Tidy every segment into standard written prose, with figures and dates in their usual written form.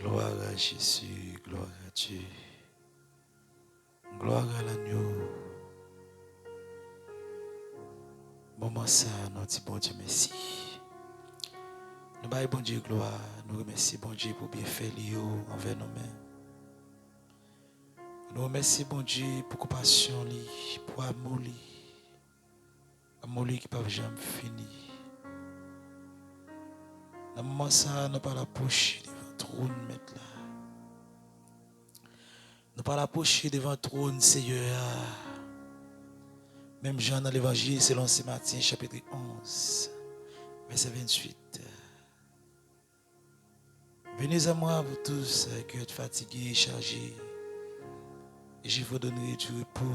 Gloire à Jésus, gloire à Dieu. Gloire à l'agneau. Moment ça, nous disons bon Dieu merci. Nous baillons bon Dieu gloire. Nous remercions bon Dieu pour bien faire envers nous-mêmes. Nous remercions bon Dieu pour compassion, pour amour, amour qui ne peut jamais finir. Dans moment ça, nous pas l'approcher devant le trône mettre là. Nous pas l'approcher devant le trône Seigneur. Même Jean dans l'évangile selon Saint Matthieu chapitre 11 verset 28. Venez à moi vous tous qui êtes fatigués et chargés et je vous donnerai du repos.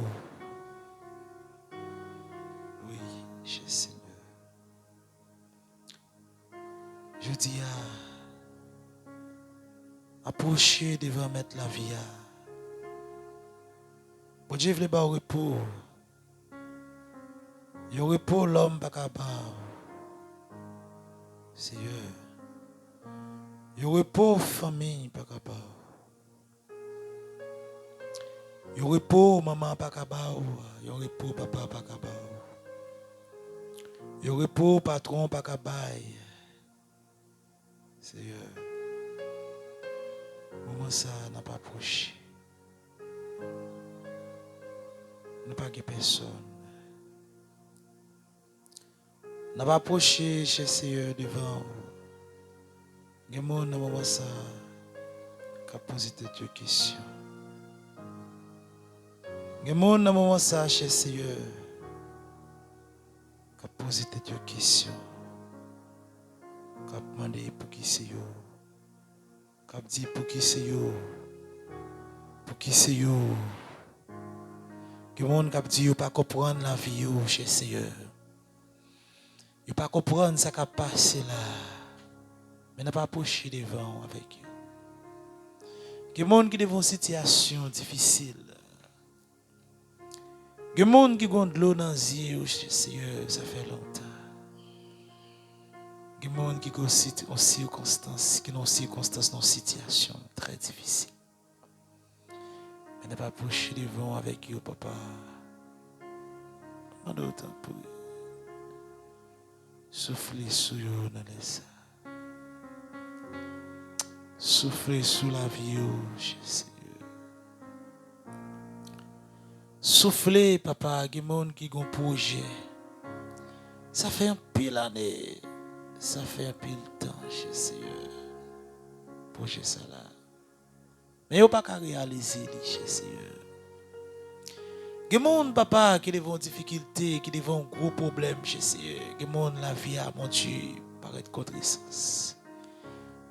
Oui, cher Seigneur. Je dis à approcher devant mettre la vie. Bon Dieu voulait pas au repos. Il repos l'homme pas capable. Seigneur. Il repos famille pas capable. Il repos maman pas capable. Il repos papa pas capable. Il repos patron pas capable. Seigneur. Moment ça n'a pas approché. Nous pas que personne. N'a pas approché chez Seigneur devant. Il y a des gens dans moment ça qui posé des questions. Il y a des gens dans moment ça chez Seigneur qui posé des questions. Qui demandé pour qui c'est yo. Qui dit pour qui c'est yo. Pour qui c'est yo. Il y a des gens qui disent pas comprendre la vie chez Seigneur. Ils ne pas comprendre ce qui a passé là. Mais n'a pas approché devant avec eux. Il y a des gens qui ont une situation difficile. Il y a des gens qui ont de l'eau dans les yeux chez Seigneur, ça fait longtemps. Il y a des gens qui ont une circonstance, qui ont une circonstance, une situation très difficile. Mais n'a pas approché devant avec eux, papa. Demande autant pour eux. Soufflez sur eux dans les ça. Soufflez sous la vie, Jésus. Soufflez, papa, il y a des gens qui ont un projet. Ça fait un pile d'années. Ça fait un pile de temps, Jésus. Projet ça là. Mais il n'y a pas qu'à réaliser, Jésus. Il y a des gens, papa, qui ont des difficultés, qui ont un gros problème, Jésus. Il y a des gens, la vie a, mon Dieu, paraît contre-sens.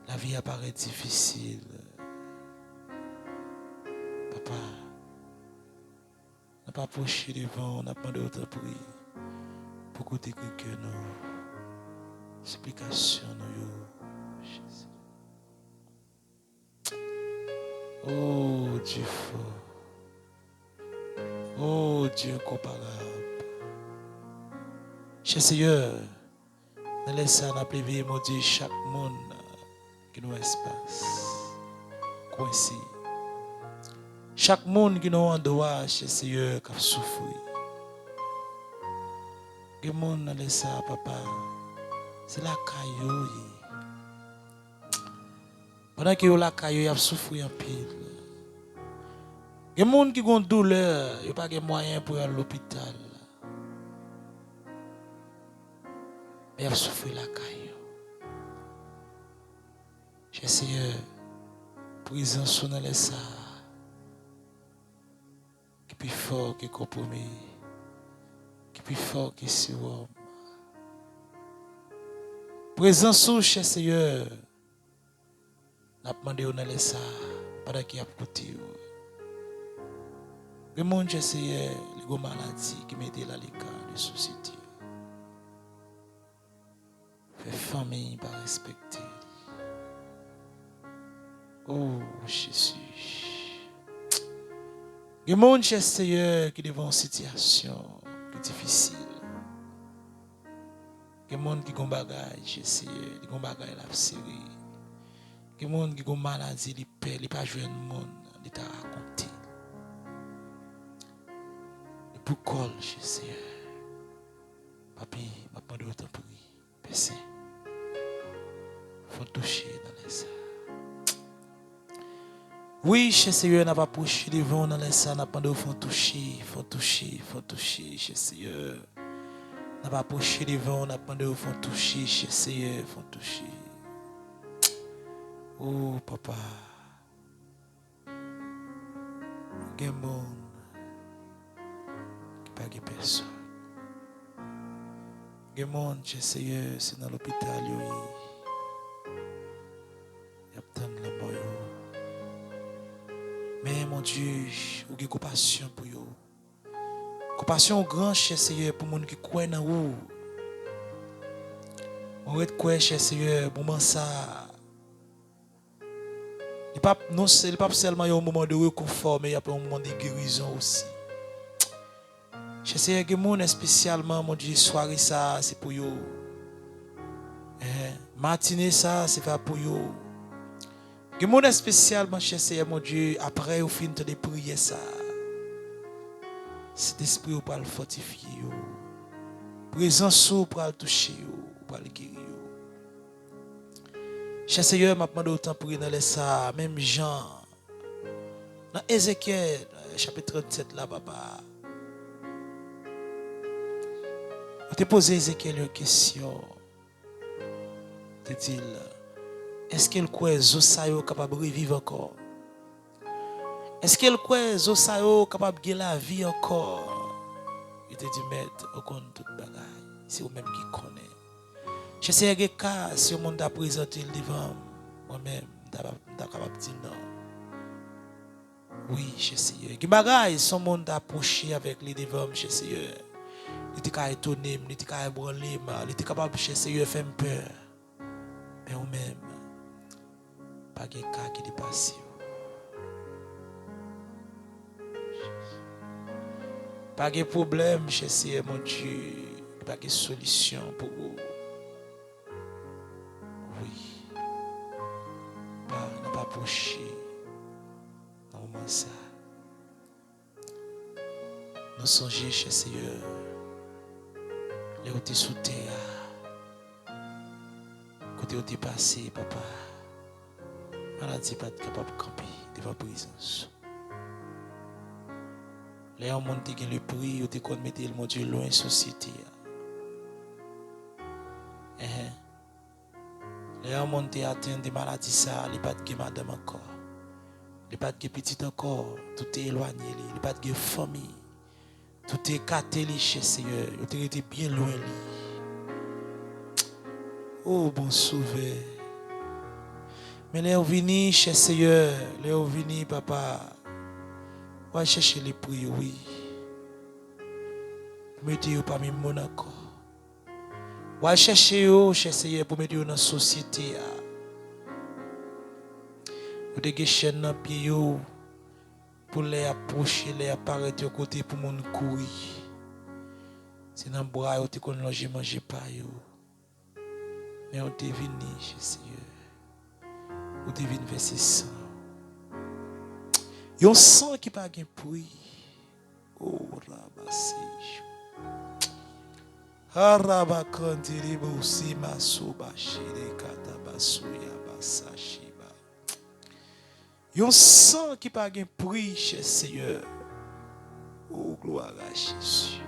La vie apparaît difficile. Papa, on n'a pas approché devant, on n'a pas demandé autant pour côté que nos explications. Jésus. Oh Dieu fort. Oh Dieu incomparable. Cher Seigneur, nous laissons nous priver, mon Dieu, chaque monde qui nous espace. Coincé. Chaque monde qui nous en droit, chez Seigneur, qui a souffert. Que monde n'a laissé papa. C'est la caillou. Pendant que la caillou a souffert en pile. Que monde qui ont douleur, il n'y a pas de moyen pour aller à l'hôpital. Mais il a souffert la caillou. Chez Seigneur, prison sous dans les ça. Qui est plus fort que compromis. Qui est plus fort que surhomme. Présence sous chez Seigneur. N'a pas demandé on allait ça pendant qu'il y a côté. Le monde chez Seigneur, les maladies qui mettent la l'écart de société. Fait famille pas respecter. Oh Jésus. Le monde chez Seigneur qui devant une situation difficile. Le monde qui ont bagage chez Seigneur, qui ont bagage la série. Il y a des gens qui ont une maladie, ils ne peuvent pas jouer le monde, ils t'a raconté. Et pour col, je sais, papi, m'a demandé autant pour lui. Personne. Il faut toucher dans les ça. Oui, chez Seigneur, n'a pas poussé devant dans les ça, n'a pas demandé faut toucher, chez Seigneur. N'a pas poussé devant, n'a pas demandé faut toucher, chez Seigneur, faut toucher. Oh, papa. Il y a des gens qui ne sont pas personne. Il y a des gens qui c'est dans l'hôpital. Il y a tant de gens. Mais mon Dieu, vous avez compassion pour eux. Compassion grand, cher Seigneur, pour les gens qui croient dans vous. On va croire, cher Seigneur, pour moi ça. Il n'est pas seulement un moment de réconfort, mais il y a un moment de guérison aussi. Je sais que les gens, spécialement, mon Dieu, soirée ça, c'est pour eux. Matinée ça, c'est pour eux. Les gens, spécialement, je sais, mon Dieu, après, au fin de prier ça, cet esprit pour le fortifier. Présence pour le toucher, pour le guérir. Cher Seigneur, m'a demandé autant pour dans ça, même Jean, dans Ézéchiel, chapitre 37, là, papa. Je t'ai posé Ézéchiel une question. Je t'ai dit, est-ce qu'il croit que Zosayo est capable de revivre encore? Est-ce qu'il croit que Zosayo est capable de la vie encore? Je t'ai dit, maître, on connaît toute bagaille. C'est vous-même qui connaît. Je sais que si le monde a présenté le devant moi-même, je suis capable de dire non. Oui, je sais. Que bagaille, si le monde a approché avec les devant, je sais. Il était capable d'étonner, il était capable de branler, il était capable de faire peur. Mais vous-même, pas de cas qui dépasse. Pas de problème, je sais, mon Dieu. Pas de solution pour vous. Oui. Pas pas approché. Dans le moment ça. Nous songeons chez Seigneur. Les où tu es sous terre. Côté où tu es passé, papa. Maladie pas capable de camper devant la présence. Les gens qui ont le prix, ils ont mettre le mon Dieu loin de la société. Les gens qui ont atteint des maladies, ils n'ont pas de madame encore. Ils n'ont pas de petite encore. Tout est éloigné. Ils n'ont pas de famille. Tout est caté chez Seigneur. Ils ont été bien loin. Oh, bon sauveur. Mais les gens viennent chez Seigneur. Les gens viennent, papa. On va chercher les prix, oui. Mettez-vous parmi mon encore. On va chercher chez Seigneur pour mettre dans la société. Vous avez des chaînes dans le pied pour les approcher, les apparaître au côté pour mon courir. C'est dans le bras, vous avez logé, manger pas. Mais on est venu chez Seigneur. Vous avez venu verser sang. Il y a un sang qui n'a pas de prix. Oh, rabassé. Harabakandiri Bosima Soba Shire Katabasuya Basashiba. Yon sang qui pas un prix chez Seigneur. Oh gloire à Jésus.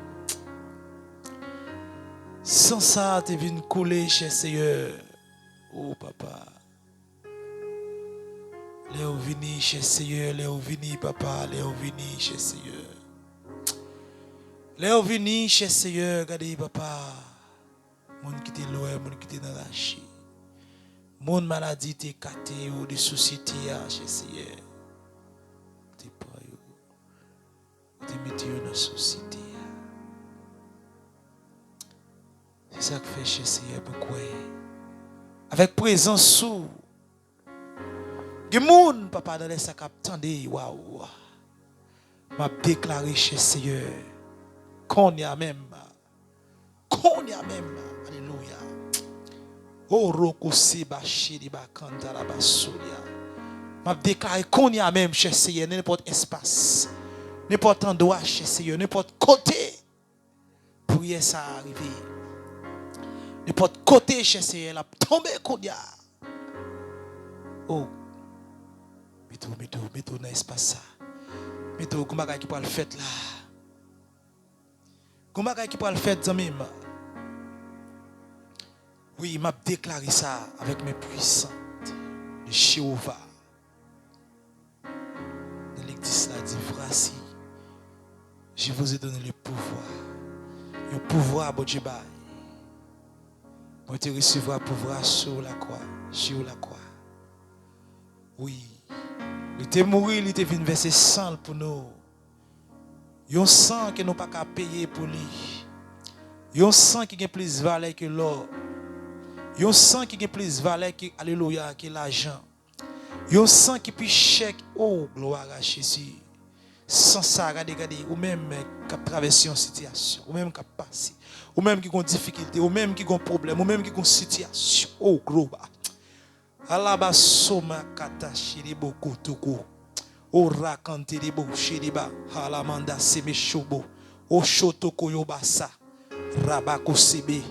Sans ça, tu viens couler chez Seigneur. Oh papa. Léo vini chez Seigneur, Léo vini papa, Léo vini chez Seigneur. Léo vini chez Seigneur, regardez papa. Mon qui était loin, mon qui était dans la chie. Mon maladie t'est caté ou des sociétés chez Seigneur. T'es pas yo. T'es mis dans la société. C'est ça que fait chez Seigneur pourquoi? Avec présence sous. Des moun papa dans les sacs attendez waouh. M'a déclaré chez Seigneur. Qu'on y a même. Alléluia. Oh, roko seba shiriba kandara basuria. M'a déclaré qu'on y a même chez Seigneur, n'importe espace, n'importe endroit chez Seigneur, n'importe côté, pour y ça arriver. N'importe côté chez Seigneur, la tombe qu'on y a. Oh, mettez dans l'espace ça. Mettez comment qui peut le faire là. Comment qui peut le faire, zami? Oui, il m'a déclaré ça avec mes puissantes de Jéhovah. Dans l'église là, dit voici, je vous ai donné le pouvoir. Le pouvoir, bon Dieu, vous te recevoir pouvoir sur la croix. Sur la croix. Oui. Il était mort, il était venu verser sang pour nous. Il y a un sang que nous n'avons pas payer pour lui. Il y a un sang qui a plus de valeur que l'or. Il y a un sang qui a plus de valeur que, alléluia, que l'argent. Il y a un sang qui est plus cher. Oh, gloire à Jésus. Sans ça, regardez, ou même qui a traversé une situation, ou même qui a passé, ou même qui a une difficulté, ou même qui a un problème, ou même qui a une situation. Oh, gloire. Alaba soma kata shiribo kotoko. O rakante ribo shiriba. Halamanda seme shobo. O shotoko yobasa. Rabako sebe.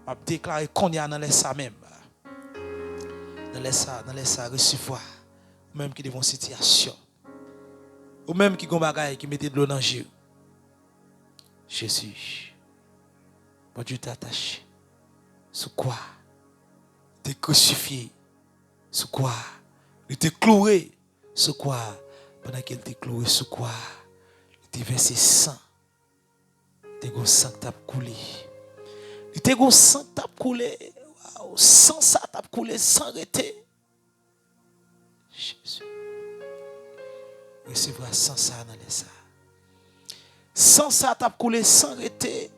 A déclaré qu'on y a dans les ça même. Dans les ça recevoir. Ou même qui devant situation. Ou même qui gon bagaille qui mettait de l'eau dans le jeu. Jésus. Bon Dieu t'attache. Sur quoi? T'es crucifié. Sur quoi? Il était cloué. Sur quoi? Pendant qu'il était cloué, sur quoi? Il était versé sang. Il était sang qui t'a coulé. Il était sang qui t'a coulé. Wow. Sans ça t'a coulé, sans arrêter. Jésus. Recevra sans ça dans les ça. Sans ça t'a coulé, sans arrêter.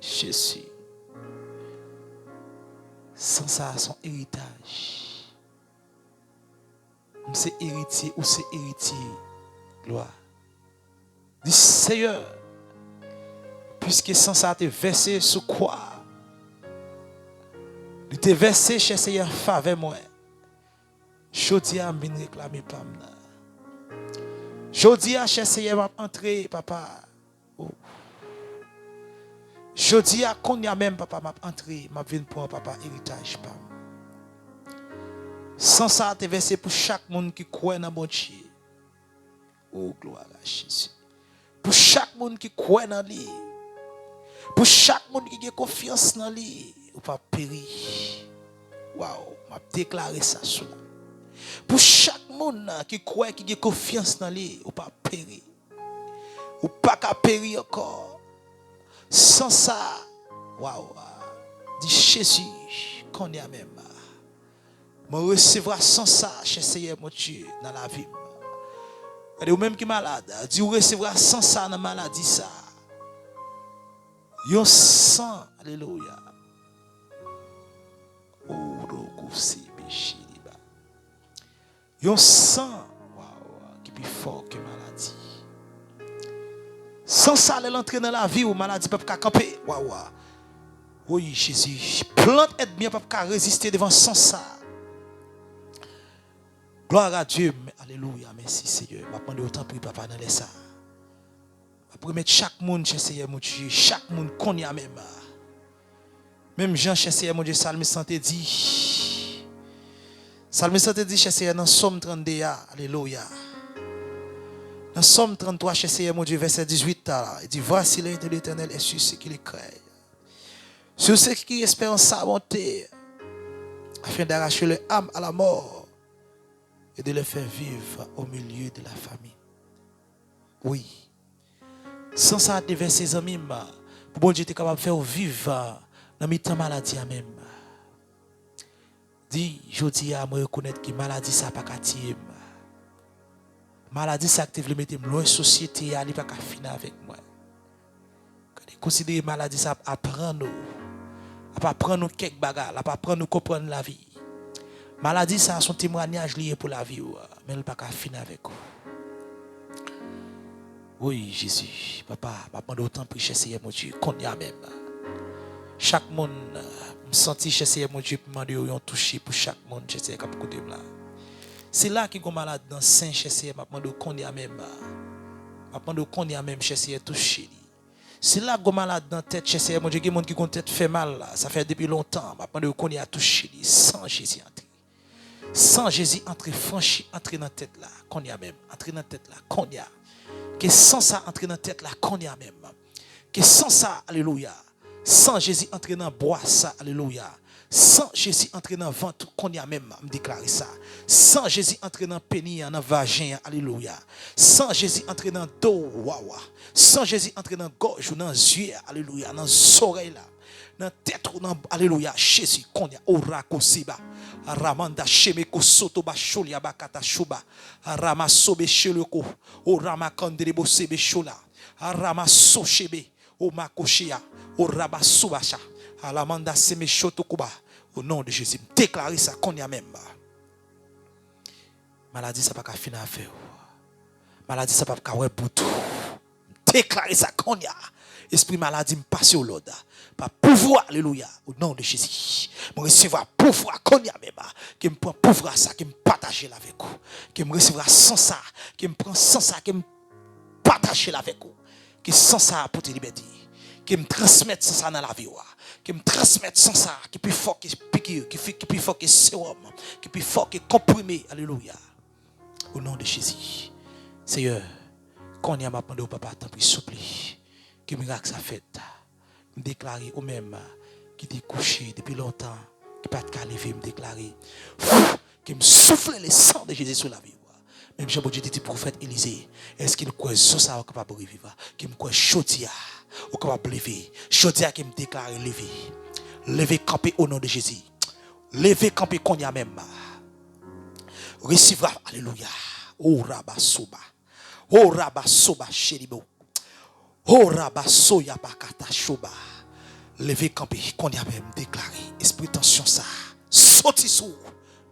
Jésus. Sans ça, son héritage. C'est héritier ou c'est héritier. Gloire. Dis Seigneur, puisque sans ça t'es versé sur quoi? Il t'est versé chez Seigneur faveur moi. Jodi a bin réclamer pam là. Jodi a chez Seigneur m'a entrer papa. Oh. Jodi a qu'on y a même papa m'a entrer, m'a vinn pour papa héritage pam. Sans ça, tu es versé pour chaque monde qui croit dans bon Dieu. Oh, gloire à Jésus. Pour chaque monde qui croit dans lui. Pour chaque monde qui a confiance dans lui. Ou pas périr. Waouh, m'a déclaré ça sur là. Pour chaque monde qui croit, qui a confiance dans lui. Ou pas périr. Ou pas qu'à périr encore. Sans ça, waouh, dit Jésus, qu'on y a même. Je recevrai sans ça, chez Seigneur mon Dieu, dans la vie. Ou même qui est malade, Dieu recevra sans ça dans la maladie. Ça. Yon sang, alléluia. Yon sang, qui est plus fort que la maladie. Sans ça, elle entre dans la vie où la maladie ne peut pas camper. Oui, Jésus. Plante aide bien, ne peut pas résister devant sans ça. Gloire à Dieu. Alléluia. Merci Seigneur. Je vais prendre autant pour papa dans les ça. Je vais mettre chaque monde chez Seigneur mon Dieu. Chaque monde qu'on y a même. Même Jean chez Seigneur mon Dieu. Salme santé dit. Salme santé dit chez Seigneur dans Somme 32. Alléluia. Dans Somme 33 chez Seigneur mon Dieu. Verset 18. Il dit voici l'œil de l'Éternel est sur ceux qui le craignent. Sur ceux qui espèrent sa bonté. Afin d'arracher leur âme à la mort. Et de les faire vivre au milieu de la famille. Oui. Sans ça, devant ses amis, pour bon Dieu, était capable de faire vivre dans mes temps maladie même. Dis, je dis à moi reconnaître que maladie, ça n'a pas qu'à tirer. Maladie, ça qui veut mettre loin de la société, elle n'a pas qu'à finir avec moi. Considérer maladie, ça apprendre nous. Apprendre nous quelques bagages, apprendre nous comprendre la vie. Maladie, ça a son témoignage lié pour la vie, mais elle n'a pas qu'à finir avec vous. Oui, Jésus, papa, je demande autant pour chercher mon Dieu, qu'on y a même. Chaque monde me senti chez Seigneur mon Dieu pour demander yon toucher pour chaque monde chez Seigneur qui côté là. C'est là qui est malade dans saint chez Seigneur m'a demandé qu'on y a même m'a demandé qu'on y a même chez Seigneur toucher. C'est là qui est malade dans tête chez Seigneur mon Dieu qui monde qui tête fait mal là, ça fait depuis longtemps m'a demandé qu'on y a touché sans Jésus entrer. Sans Jésus entrer franchi entrer dans tête là, qu'on y a même entrer dans tête là, qu'on y a. Que sans ça entrer dans tête là, qu'on y a même. Que sans ça, alléluia. Sans Jésus entrer dans bois ça, alléluia. Sans Jésus entrer dans ventre, qu'on y a même, me déclarer ça. Sans Jésus entrer dans pénis, dans vagin, alléluia. Sans Jésus entrer dans dos, waouh. Sans Jésus entrer dans gorge ou dans yeux, alléluia. Dans oreilles là. Dans tête ou dans, alléluia. Jésus, qu'on y a, orako siba. Ramanda shemeko soto ba sholia bakata shuba. Rama sobe sheloko. O rama kandelebo sebe shola. Rama so shebe. O makoshia. O raba subasha. Alamanda seme shotokuba. Au nom de Jésus, déclarer ça qu'on y a même. Maladie, ça pas qu'à finir à faire. Maladie, ça pas qu'à ouais pour tout. Déclarer ça qu'on y a. Esprit maladie, me passe au Lord. Par pouvoir, alléluia, au nom de Jésus. Je recevrai pouvoir qu'on y a même. Qui me prend pouvoir ça, qui me partage avec vous. Qui me recevra sans ça, qui me prend sans ça, qui me partage avec vous. Qui sans ça pour te liberté. Qui me transmette sans ça dans la vie. Qui me transmette sans ça, qui plus fort que piqûre, qui plus fort que sérum, qui plus fort que comprimé. Alléluia. Au nom de Jésus. Seigneur, quand y a ma demandé au papa, tant pis, souple. Que miracle ça fait. Me déclarer au même qui était couché depuis longtemps, qui pas de lever, me déclarer. Qui me souffle le sang de Jésus sur la vie. Même Jean-Baptiste dit prophète Élisée, est-ce qu'il croit sur ça capable de vivre? Qui me croit chodia, ou capable de lever. Chodia qui me déclare lever. Lever camper au nom de Jésus. Lever camper qu'on y a même. Recevra, alléluia. Oh rabasoba. Oh rabasoba chéribo. Oh rabasoya bakata shoba. Lever camper qu'on y a même déclaré. Esprit tension ça. Sorti sous.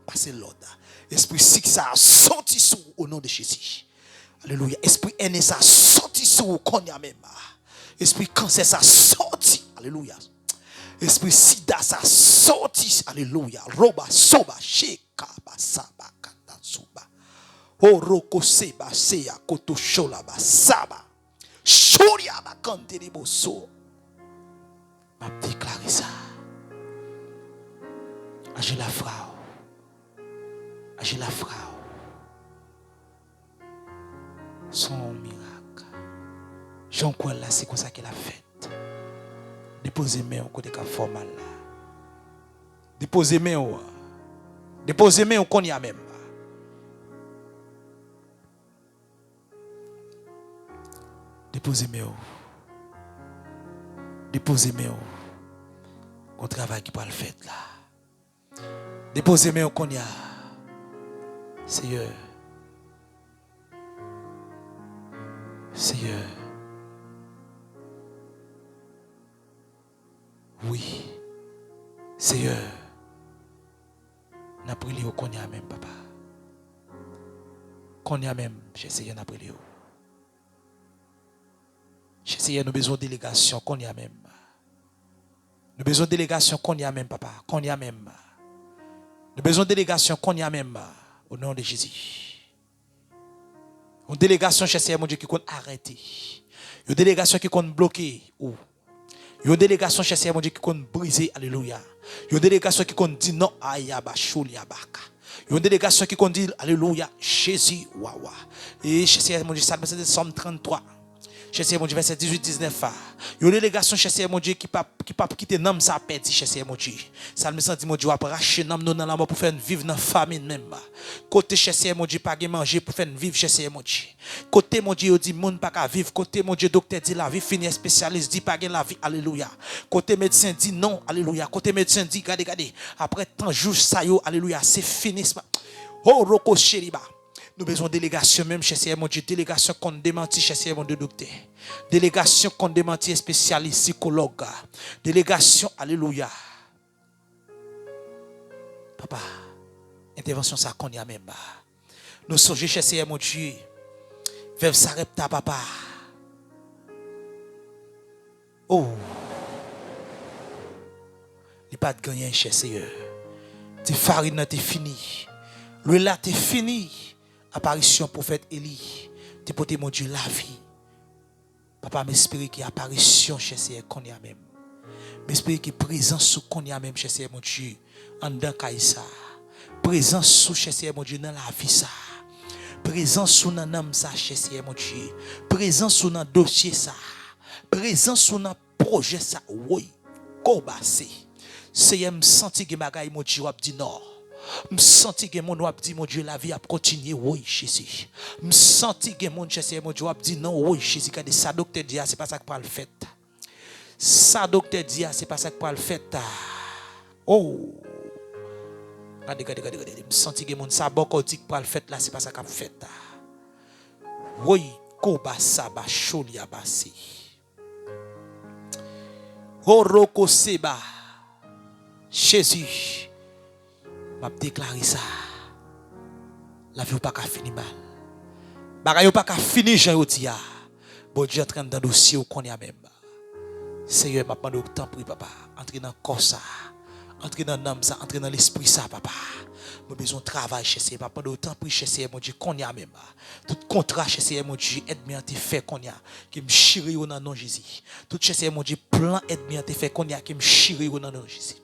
Passez l'ordre. Esprit sick ça sorti sous au nom de Jésus. Alléluia. Esprit haine ça sorti sous qu'on y a même. Esprit cancer ça sorti. Alléluia. Esprit sida ça sorti. Alléluia. Roba soba sheka basaba kata suba. Oroko seba seya koto shola basaba. Shoria bakante liboso. M'a déclaré ça. Agis la frau. Agis la frau. Son miracle. Jean crois là, c'est comme ça qu'elle a fait. Déposez main au côté de formal là. Déposez main au. Déposez main au qu'on y a même. Déposez main au. Déposez main au. Au travail qui peut le faire là. Déposez main au qu'on y a. Seigneur. Seigneur. Oui. Seigneur. N'a prié au qu'on y a même, papa. Qu'on y a même, j'ai essayé n'a prié. J'ai essayé, nous besoin de délégation, qu'on y a même. Nous besoin de délégation, qu'on y a même, papa. Qu'on y a même. Nous besoin de délégation, qu'on y a même. Au nom de Jésus. Une délégation chez Seigneur mon Dieu qui compte arrêter. Une délégation qui compte bloquer. Une délégation chez Seigneur mon Dieu qui compte briser. Alléluia. Une délégation qui compte dire non. Ayaba baka. Une délégation qui compte dire alléluia. Jésus. Wawa. Et chez Seigneur mon Dieu, ça c'est Somme 33. Chez Seigneur mon Dieu, verset 18-19. Il y a une délégation chez Seigneur mon Dieu qui pas quitter nom ça perdu chez Seigneur mon Dieu. Ça me senti mon Dieu va racheter nom dans la mort pour faire vivre dans famine même. Côté chez Seigneur mon Dieu pas manger pour faire vivre chez Seigneur mon Dieu. Côté mon Dieu dit monde pas qu'à vivre. Côté mon Dieu docteur dit la vie finie, spécialiste dit pas la vie. Alléluia. Côté médecin dit non. Alléluia. Côté médecin dit regardez après tant jours ça yo alléluia, c'est fini. Oh roko sheriba. Nous avons besoin de délégation même chez Seigneur mon Dieu. Délégation qu'on démentit chez Seigneur mon Dieu docteur. Délégation qu'on démentit spécialiste psychologue. Délégation, alléluia. Papa, intervention ça qu'on y a même. Nous sommes chez Seigneur mon Dieu. Veuve Sarepta papa. Oh. pas de gagner, cher Seigneur. Tes farine t'es fini. Le là t'es fini. Apparition prophète Élie. T'es porté mon Dieu la vie. Papa m'espère qu'il y a apparition, cher Seigneur, qu'on y a même. M'espère qu'il y a présence sous qu'on y a même, cher Seigneur, mon Dieu, en dedans Kaïsa. Présence sous, cher Seigneur, mon Dieu, dans la vie ça. Présence sous dans l'âme ça, cher Seigneur, mon Dieu. Présence sous dans dossier ça. Présence sous dans projet ça. Oui, kobassé. Seigneur, me senti que bagaille, mon Dieu, a dit non. Me senti que mon wap dit mon Dieu la vie a continué oui Jésus. Me senti que mon Jésus mon Dieu a dit non oui Jésus quand ça docteur dit c'est pas ça que pas le fait. Ça docteur dit c'est pas ça que pas le fait. Oh. Regardez. Me senti que mon ça boko dit pas le fait là c'est pas ça qu'a fait. Oui, koba saba cholia basi. Horoko seba. Jésus m'a déclaré ça. La vie ou pas qu'à finir mal. Bagay ou pas qu'à finir Jean Yodia. Bon Dieu entraîne dans dossier ou qu'on y a même. Seigneur m'a demandé autant pris papa. Entrer dans le corps ça. Entrer dans l'âme ça, entrer dans l'esprit ça papa. J'ai besoin de travail chez Seigneur. Papa autant pris chez Seigneur mon Dieu qu'on y a même. Tout contrat chez Seigneur mon Dieu aide-moi à te faire qu'on y a qui me chire au nom Jésus. Tout chez Seigneur mon Dieu plan aide-moi à te faire qu'on y a qui me chire au nom Jésus.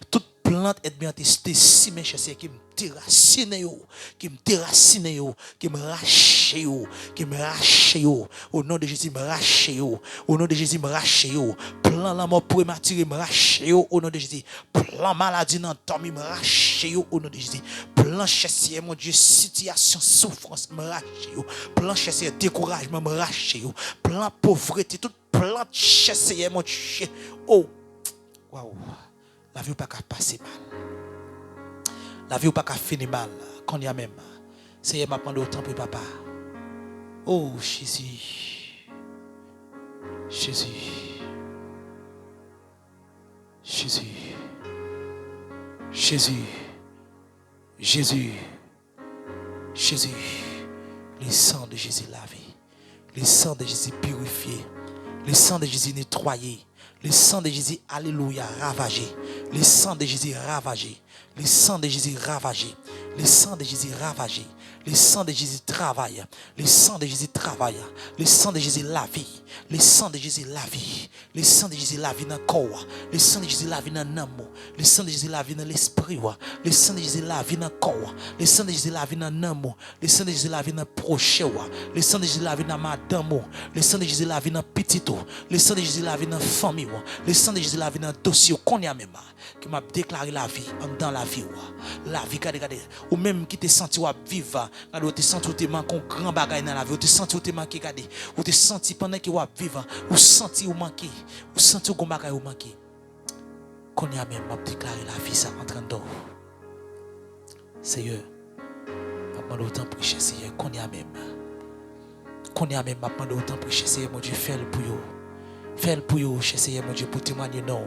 Tout plante est bien testé si mes chasseurs qui me déracine qui me déracine qui me rache qui me rache au nom de Jésus me rache au nom de Jésus me rache plan la mort prématuré me rache au nom de Jésus plan maladie dans dormi me rache au nom de Jésus plan chasseur mon Dieu situation souffrance me rache plan chasseur découragement me rache plan pauvreté toute plante chasseur mon Dieu oh waouh. La vie ou pas qu'à passer mal. La vie ou pas qu'à finir mal. Qu'on y a même. Seigneur m'a demandé autant pour papa. Oh Jésus. Jésus. Jésus. Jésus. Jésus. Jésus. Le sang de Jésus lavé. Le sang de Jésus purifié. Le sang de Jésus nettoyé. Le sang de Jésus, alléluia, ravagé. Le sang de Jésus ravagé. Le sang de Jésus ravagé. Le sang de Jésus ravagé. Le sang de Jésus travaille. Le sang de Jésus travaille. Le sang de Jésus la vie. Le sang de Jésus la vie. Le sang de Jésus la vie dans le corps. Le sang de Jésus la vie dans l'âme. Le sang de Jésus la vie dans l'esprit. Le sang de Jésus la vie dans le corps. Le sang de Jésus la vie dans l'âme. Le sang de Jésus la vie dans le prochain. Le sang de Jésus la vie dans madame. Le sang de Jésus la vie dans petit. Le sang de Jésus la vie dans famille. Le sang de Jésus la vie dans dossier. Qu'on y a même. Qui m'a déclaré la vie dans la vie. La vie, regardez. Ou même qui te senti vivre. Ou te senti ou te manqué un grand bagage dans la vie. Ou te senti ou te manqué. Ou te senti pendant que vous vivre. Ou senti ou manqué. Ou senti ou bagage ou manqué. Qu'on y a même m'a déclaré la vie ça en train d'or. Seigneur, m'a demandé autant pour cher Seigneur. Qu'on y a même. Qu'on y a même m'a demandé autant pour cher Seigneur mon Dieu fais-le pour vous. Fais-le pour vous, cher Seigneur, mon Dieu, pour témoigner non.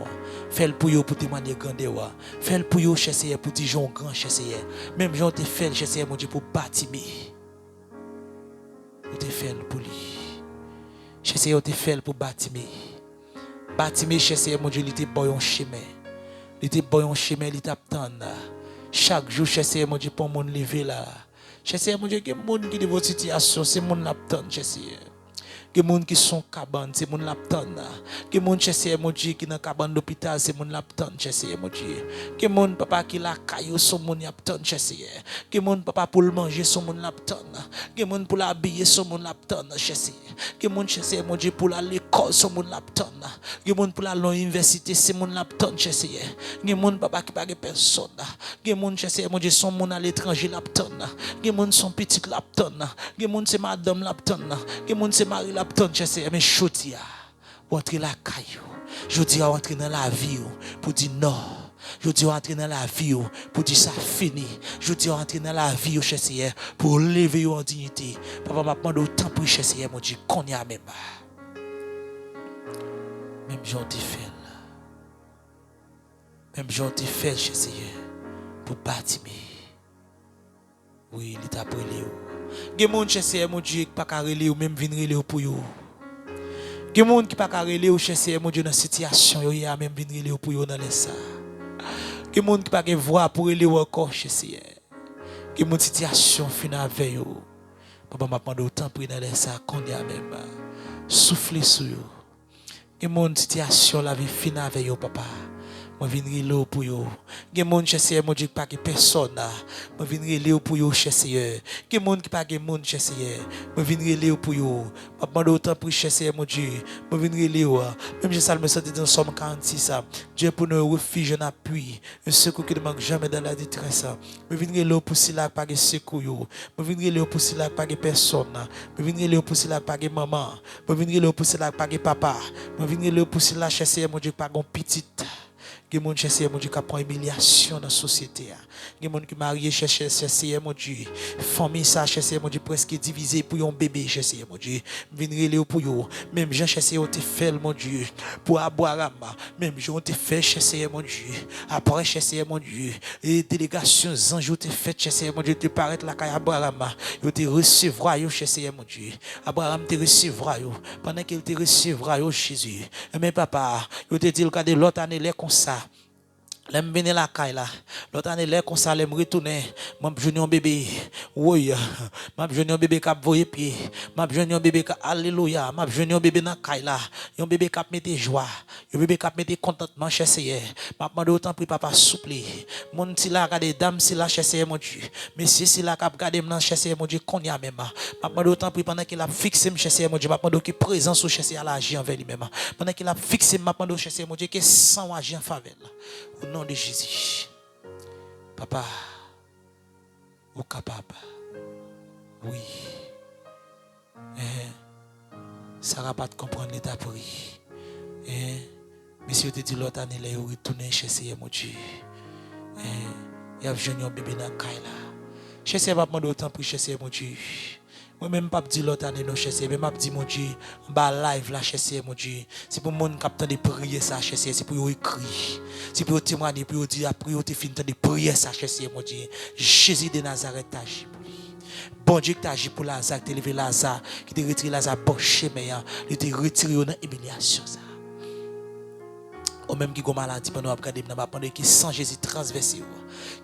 Fais-le pour vous, pour témoigner grandeur. Fais-le pour vous, cher Seigneur, pour dire Jean grand, cher Seigneur. Même Jean te fait, cher Seigneur, mon Dieu, pour bâtir. Vous te fait pour lui. Cher Seigneur, te fait pour bâtir. Bâtir, cher Seigneur, mon Dieu, il était bon un chemin. Il était bon un chemin, il t'attend. Chaque jour, cher Seigneur, mon Dieu, pour mon lever là. Cher Seigneur, mon Dieu, que monde qui est dans votre situation, c'est mon l'attend, cher Seigneur. Que les gens qui sont cabane, c'est mon lapton. Que les gens qui mon Dieu qui dans cabane d'hôpital, c'est mon lapton, mon Dieu. Que les gens papa qui la caillou sont mon lapton, que les gens papa pour le manger sont mon lapton. Que les gens pour l'habiller sont mon lapton, que les gens mon Dieu pour l'école sont mon lapton. Que les gens pour l'université c'est mon lapton, que les gens papa qui pas personne. Que les gens mon Dieu sont mon à l'étranger lapton. Que les gens sont petits lapton. Que les gens c'est madame lapton. Que les gens c'est Marie lapton. Mais chotia, entrer la caillou. Je dis à entrer dans la vie pour dire non. Je dis à entrer dans la vie pour dire ça fini. Je dis à entrer dans la vie cher pour lever en dignité. Papa m'a demandé autant pour cher mon Dieu qu'on y a même. Même j'en te fait. Même j'en te fait cher pour bâtir. Oui, il t'a brûlé. Gen moun chercher mon Dieu qui pas carrelé ou même venir pour yo. Gen moun qui pas carrelé ou chercher mon Dieu dans situation yo ya même venir pour yo dans les ça. Que monde qui pas de voix pour aller encore chez Seigneur. Que mon situation finit avec vous. Papa m'a demandé autant pour dans ça qu'on y a même. Souffler sur vous. Que mon situation la vie finit avec vous papa. Je viens là pour vous. Que mon chercher mon Dieu pas que personne là. Je viens là pour vous chercher. Que mon qui pas que monde chercher. Je viens là pour vous. Papa demande autant pour chercher mon Dieu. Je viens là. Même je me sens dans Somme 46 Dieu pour nous refuge un appui, un secours qui ne manque jamais dans la détresse. Je viens là pour si là pas de secours. Je viens là pour si là pas de personne. Je viens là pour si là pas de maman. Je viens là pour si là pas de papa. Je viens là pour si là chercher mon Dieu pas de petite. Il y a des gens qui mon Dieu qui prend humiliation dans la société. Il y a des gens qui mariés chercher mon Dieu. Famille ça chercher mon Dieu presque divisé pour un bébé chercher mon Dieu. Venir pour yo. Même gens chercher te fait mon Dieu pour aboire même gens te fait chercher mon Dieu. Après chercher mon Dieu. Et délégation anges te fait chercher mon Dieu te paraître la caille Abraham. Yo te recevra yo chercher mon Dieu. Abraham te recevra yo pendant qu'il te recevra yo Jésus. Mais papa, yo te dit le cas de l'autre année les comme ça. L'aime venir la caille là. L'autre année, là, comme ça, l'aime retourner. M'a besoin un bébé. Oui. M'a besoin un bébé qui a voyé pied. M'a besoin un bébé qui alléluia. M'a besoin un bébé dans la caille là. Un bébé qui a mette joie. Un bébé qui a mette contentement chez Seigneur. M'a demandé autant pour papa souple. Mon si là, regardez, dame si là chez Seigneur, mon Dieu. Monsieur si là, regardez, mon chez Seigneur, mon Dieu, qu'on y a même. M'a demandé autant pour pendant qu'il a fixé chez Seigneur, mon Dieu. M'a demandé qu'il présence au chez Seigneur à l'agir envers lui-même. Pendant qu'il a fixé, m'a demandé chez Seigneur, mon Dieu, qu'il sans agir en faveur. Au nom de Jésus. Papa, vous capable. Oui. Ça va pas te comprendre l'état pris. Monsieur te dit l'autre année, là, il retourne chez Seigneur, mon Dieu. Il y a un bébé dans la caille là. Chez Seigneur, va demander autant pour chez Seigneur, mon Dieu. Moi-même, pas dire l'autre année, non, chez Seigneur, mais je dis, mon Dieu, en bas live là, chez Seigneur, mon Dieu. C'est pour mon capteur de prier ça, chez Seigneur, c'est pour écrire. C'est pour témoigner, pour dire, après, tu finis de prier ça, chez Seigneur, mon Dieu. Jésus de Nazareth agit pour lui. Bon Dieu qui t'a agi pour Lazare, qui t'a levé Lazare, qui t'a retiré Lazare, bon chemin, qui t'a retiré dans l'humiliation. Ou même qui a une maladie, pendant qui sans Jésus transversé,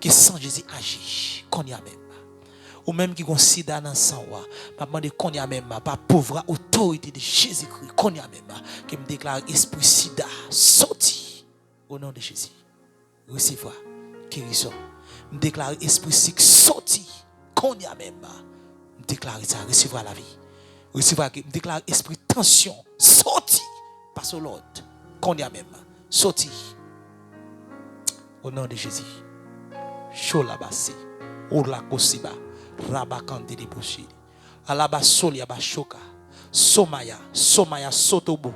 qui sans Jésus agit, qu'on y a même. Ou même qui ont sida dans le sang, pas demander qu'on y a même, pas pauvre autorité de Jésus-Christ, qu'on y a même, qui me déclare esprit sida, sorti au nom de Jésus. Recevoir guérison. Me déclare esprit sick, sorti, qu'on y a même, me déclare ça, recevoir la vie. Recevoir, me déclare esprit tension, sorti, passe au Lord, qu'on y a même, sorti au nom de Jésus. Cholabasi, Ola Kosiba. Rabakante de Boshi, Alaba Solia Bashoka, Somaya, Sotobu,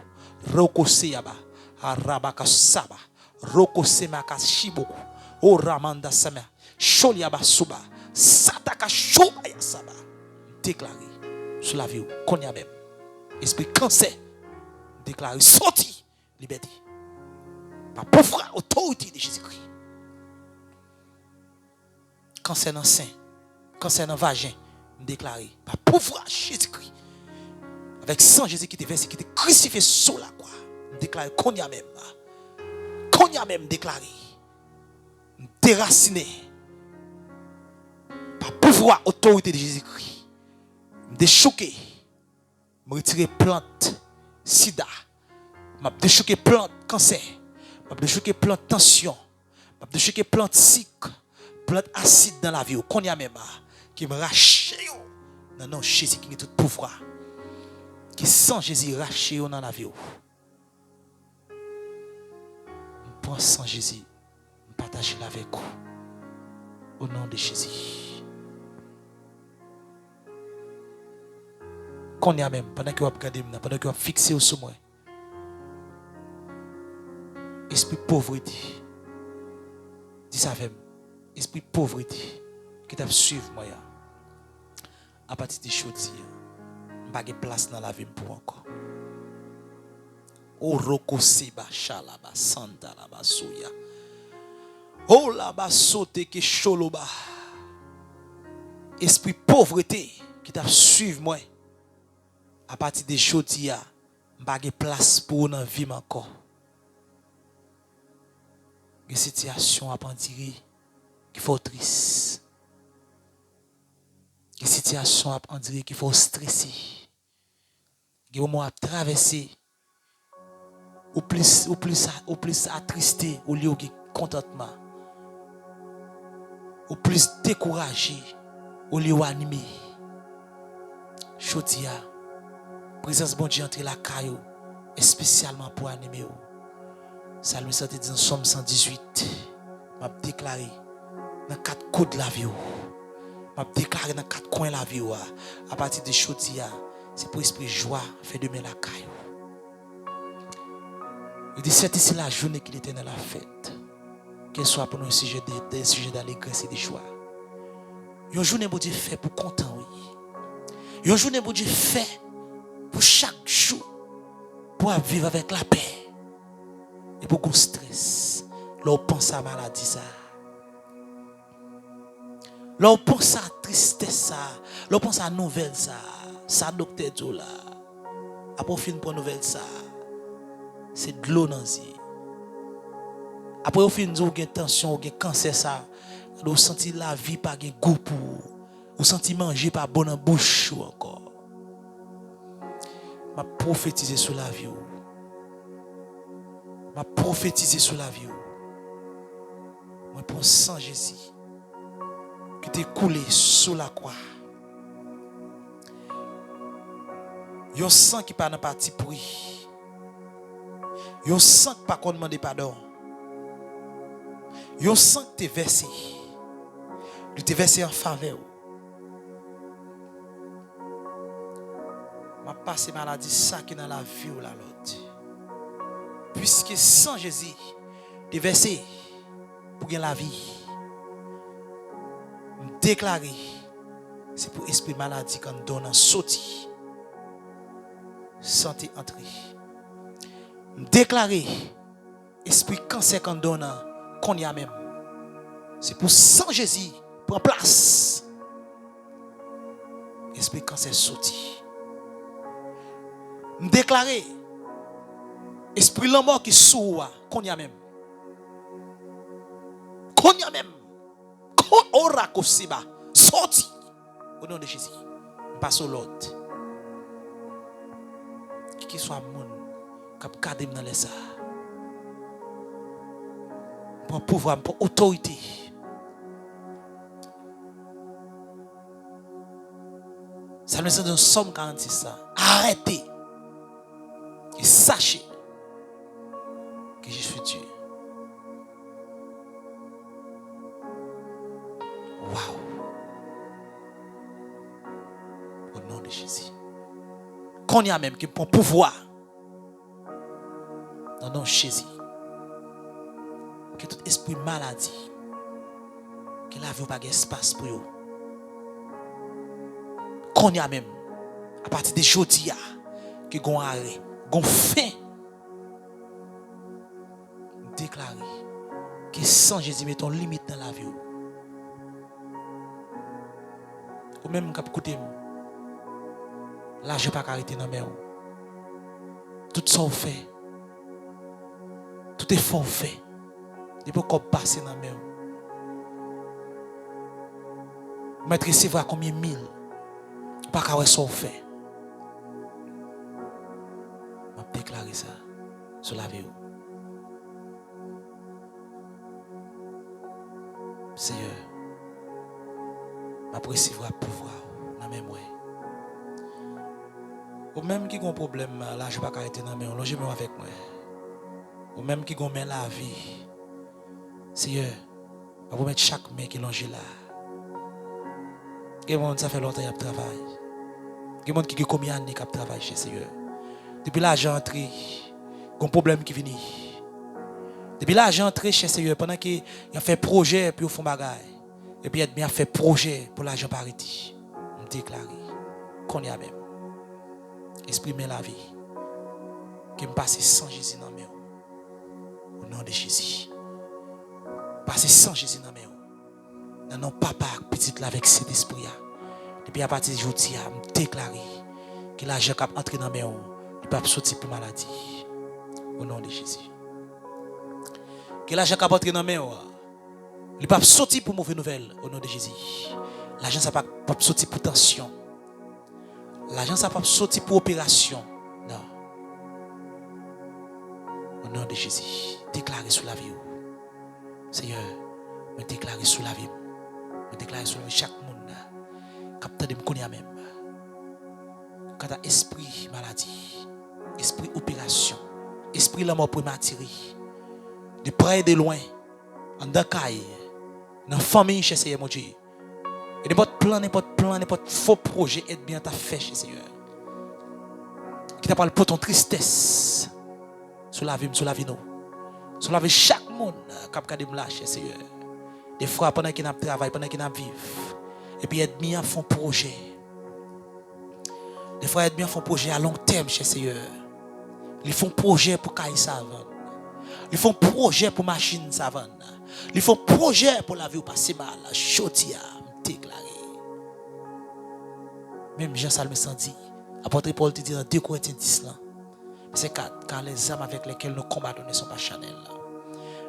Roko Seyaba, Arabaka Saba, Roko Semaka Shiboku, O Ramanda Sama, Sholiaba Suba, Sataka Shobaya Saba, déclaré sur la vie, qu'on y a même. Esprit cancer, déclaré sorti, liberté. Par pauvre autorité de Jésus-Christ. Cancer dans le sein. Cancer dans le vagin, déclaré par pouvoir Jésus-Christ. Avec sang Jésus qui te versé, qui te crucifié sur la croix. Déclaré qu'on y a même déclaré. Déraciné par pouvoir autorité de Jésus-Christ. Déchoqué. Me retirer plante sida. M'a déchoqué plante cancer. M'a déchoqué plante tension. M'a déchoqué plante sick. Plante acide dans la vie. Qu'on y a même. Qui me rache non non Jésus qui est tout pouvoir qui sans Jésus rache dans la vie prends sans Jésus partager avec vous au nom de Jésus qu'on y a même pendant que vous regardez pendant que vous fixez sur moi esprit pauvreté dis ça avec esprit pauvreté qui t'a suivre moi à partir de choses pas de place dans la vie pour encore o roko siba shalaba santa la basuya o la basote ke sholoba esprit pauvreté qui t'a suivre moi à partir de choses pas de place pour dans vie encore Des situations à dire qu'il faut triste. Des situations à dire qu'il faut stresser. Des moments à traverser. Ou plus attristé, au lieu de contentement. Ou plus découragé, au lieu d'animer. Chodia, présence bon Dieu entre la caillou, spécialement pour animer. Salme 110 dans Somme 118, m'a déclaré dans 4 coups de la vie. M'a déclaré dans 4 coins de la vie. À partir de Chodia, c'est pour esprit joie, fait demain la caillou. Il dit, c'est ici la journée qu'il était dans la fête. Qu'elle soit pour nous un sujet d'allégresse et de joie. Une journée pour Dieu fait pour content, oui. Une journée pour Dieu fait pour chaque jour, pour vivre avec la paix. Et pour qu'on stress. Là, on pense à la maladie, ça. Là, on pense à la tristesse, ça. Là, on pense à la nouvelle, ça. Ça, docteur Joe, là. Après, on finit pour la nouvelle, ça. C'est de l'eau dans les yeux. Après, au fin de jour, vous tension, vous cancer, ça. Vous sentez la vie pas de goût pour vous. Sentez manger pas bon en bouche encore. Je prophétise sur la vie. Je prophétise sur la vie. Je prends sang Jésus qui t'est coulé sous la croix. Yon sang qui pas dans parti pourri. Yon sang qui pas qu'on demande pardon. Yon sang qui t'est versé. Il t'est versé en faveur. Ma passe maladie ça qui dans la vie ou la l'autre. Puisque sans Jésus, t'es versé pour gagner la vie. Me déclarer, c'est pour esprit maladie quand donne sorti. Santé entrée. Me déclarer, esprit cancer quand donne qu'on y a même. C'est pour sans Jésus prendre place. Esprit cancer sorti. Me déclarer, esprit la mort qui sourd qu'on y a même. Qu'on y a même. Qu'on aura kosiba sorti au nom de Jésus. Passe au l'autre. Qui soit monde qui garde dans les ça. Pour pouvoir, pour autorité. Ça nous dit dans Somme 46 ça. Arrêtez. Et sachez que je suis Dieu. Waouh. Au nom de Jésus. Qu'on y a même qui prend pouvoir. Dans le nom de Jésus. Que tout esprit maladie. Que la vie n'a pas d'espace pour vous. Qu'on y a même. À partir de aujourd'hui. Que gon arrêt. Gon fin. Déclarer. Que sans Jésus mettons limite dans la vie. Ou même quand écoutez. Là, je ne vais pas arrêter dans mes mains. Tout ça on fait. Tout effort fait. Depuis qu'on passe dans mes mains. Mettre recevoir combien mille. Pas qu'à ce qu'on fait. Je vais déclarer ça sur la vie. Seigneur, je vais recevoir le pouvoir dans mes mains. Ou même qui a un problème, là, je ne vais pas arrêter dans mes mains. Logez-moi avec moi. Ou même qui a la vie. Seigneur, je vais mettre chaque main qui est longée là. Il y a des gens ça fait longtemps qu'ils travaillent. Il y a des gens qui ont combien d'années qu'ils travaillent chez Seigneur. Depuis l'argent entré, il y a un problème qui vient. Depuis l'argent entré chez Seigneur, pendant qu'il a fait projet puis au fond bagaille. Et puis il a fait projet pour l'argent pariti. On déclare qu'on y a même. Exprimer la vie. Qui me passe sans Jésus dans mes mains. Au nom de Jésus. Passer sans Jésus dans mes mains. Dans nos papa, petite là avec cet esprit. Depuis à partir de aujourd'hui, je déclare que l'argent qui a entré dans mes mains, il ne peut pas sortir pour maladie. Au nom de Jésus. Que l'argent qui porté dans main, il pas sorti pour mauvaise nouvelle au nom de Jésus. L'argent ça pas sorti pour tension. L'argent ça pas sorti pour opération. Non. Au nom de Jésus, déclarez sous la vie. Seigneur, me déclarer sous la vie. Me déclarer sous chaque monde. Capteur de me connaître même. Quand tu esprit maladie, esprit opération, esprit la mort prématurée, de près et de loin, en Dakar, dans la famille chez Seigneur mon Dieu. Et n'importe plan, n'importe faux projet, aide bien ta fait chez Seigneur. Qui t'a parlé pour ton tristesse, sur la vie, nous. Sur la vie chaque monde, qui a regardé me lâcher Seigneur. Des fois, pendant qu'il a travaillé, pendant qu'il a vécu, et puis aide bien à fond projet. Des fois, aide bien à fond projet à long terme chez Seigneur. Ils font projet pour caille savane. Ils font projet pour machine savane. Ils font projet pour la vie ou passer mal. Chotia, déclaré. Même Jean-Salme dit, apôtre Paul te dit dans 2 Corinthiens 10 là. C'est car les âmes avec lesquelles nous combattons ne sont pas charnelles.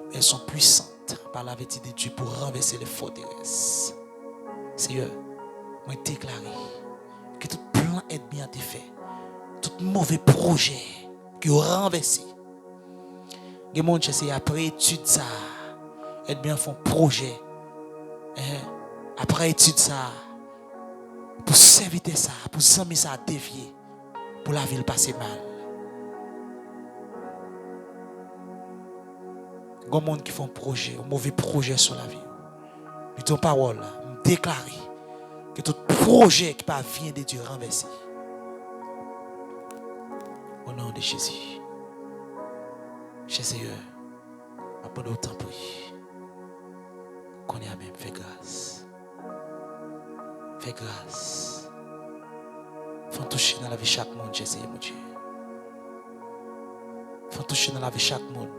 Mais elles sont puissantes par la vérité de Dieu pour renverser les forteresses. Seigneur, moi déclaré que tout plan est bien été fait. Tout mauvais projet qui est renversé. Les gens qui après étude ça, aide bien font projet. Après étude ça, pour s'éviter ça, pour s'amener ça à dévier, pour la ville passer mal. Il y a des gens qui font projet, un mauvais projet sur la vie. Ils ton parole, déclarer que tout projet qui pas vient de Dieu renversé. Au nom de Jésus. Cher Seigneur, après autant prier, qu'on y a même fait grâce. Fais grâce. Faut toucher dans la vie chaque monde, cher Seigneur, mon Dieu. Faut toucher dans la vie chaque monde.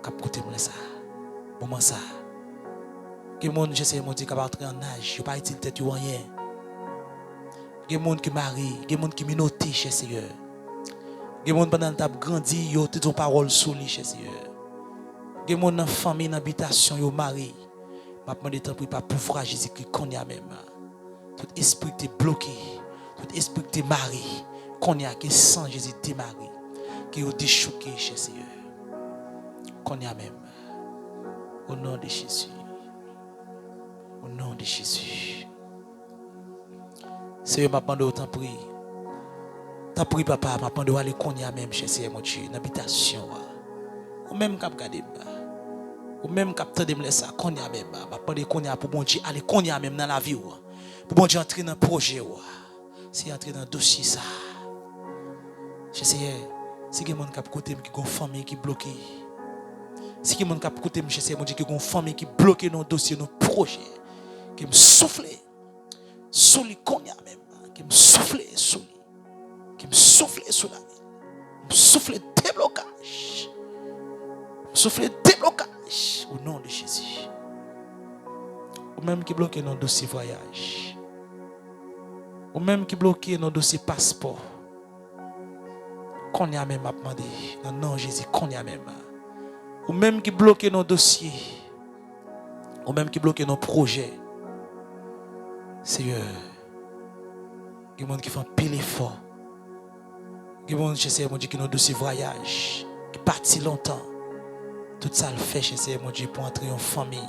Cap côté moi ça. Moment ça. Que monde cher Seigneur, mon Dieu, qui va entrer en âge, il pas utile tête ou rien. Que monde qui marie, que monde qui minoté, cher Seigneur. Que monde pendant t'a grandi, yo te ton parole sous lui, cher Seigneur. Que monde dans famille, dans habitation, yo mari. M'a demandé tant pour pas pouvoir Jésus-Christ connaît même. Tout esprit qui est bloqué, tout esprit qui est marié, qu'on y a que sans Jésus t'es marié, qui est déchouqué chez Seigneur. Qu'on y a même. Au nom de Jésus. Au nom de Jésus. Seigneur, m'a demandé autant prier. T'as prié papa, m'a demandé aller qu'on y a même chez Seigneur mon Dieu, dans l'habitation. Ou même cap garder. Ou même cap tendre me laisser qu'on y a même. M'a demandé qu'on y a pour bon Dieu, aller qu'on y a même dans la vie. Pour bon Dieu entrer dans le projet, c'est entrer dans le dossier ça. Je sais, si quelqu'un qui a côté qui a une famille qui est bloquée, si quelqu'un qui a côté je sais, mon Dieu, qui a une famille qui est bloquée dans le dossier, dans le projet, qui me souffle, sous les cognac même, qui me souffle sous lui, qui me souffle sous la vie, me souffle déblocage, me souffle déblocage au nom de Jésus. Ou même qui bloqué dans le dossier voyage. Ou même qui bloqué dans le dossier passeport. Qu'on y a même à demander. Dans le nom de Jésus, qu'on y a même. Ou même qui bloqué dans le dossier. Ou même qui bloqué dans le projet. Seigneur. Il y a des gens qui font pile effort. Il y a des gens qui ont un dossier voyage. Qui partent longtemps. Tout ça le fait chez Seigneur, mon Dieu, pour entrer en famille.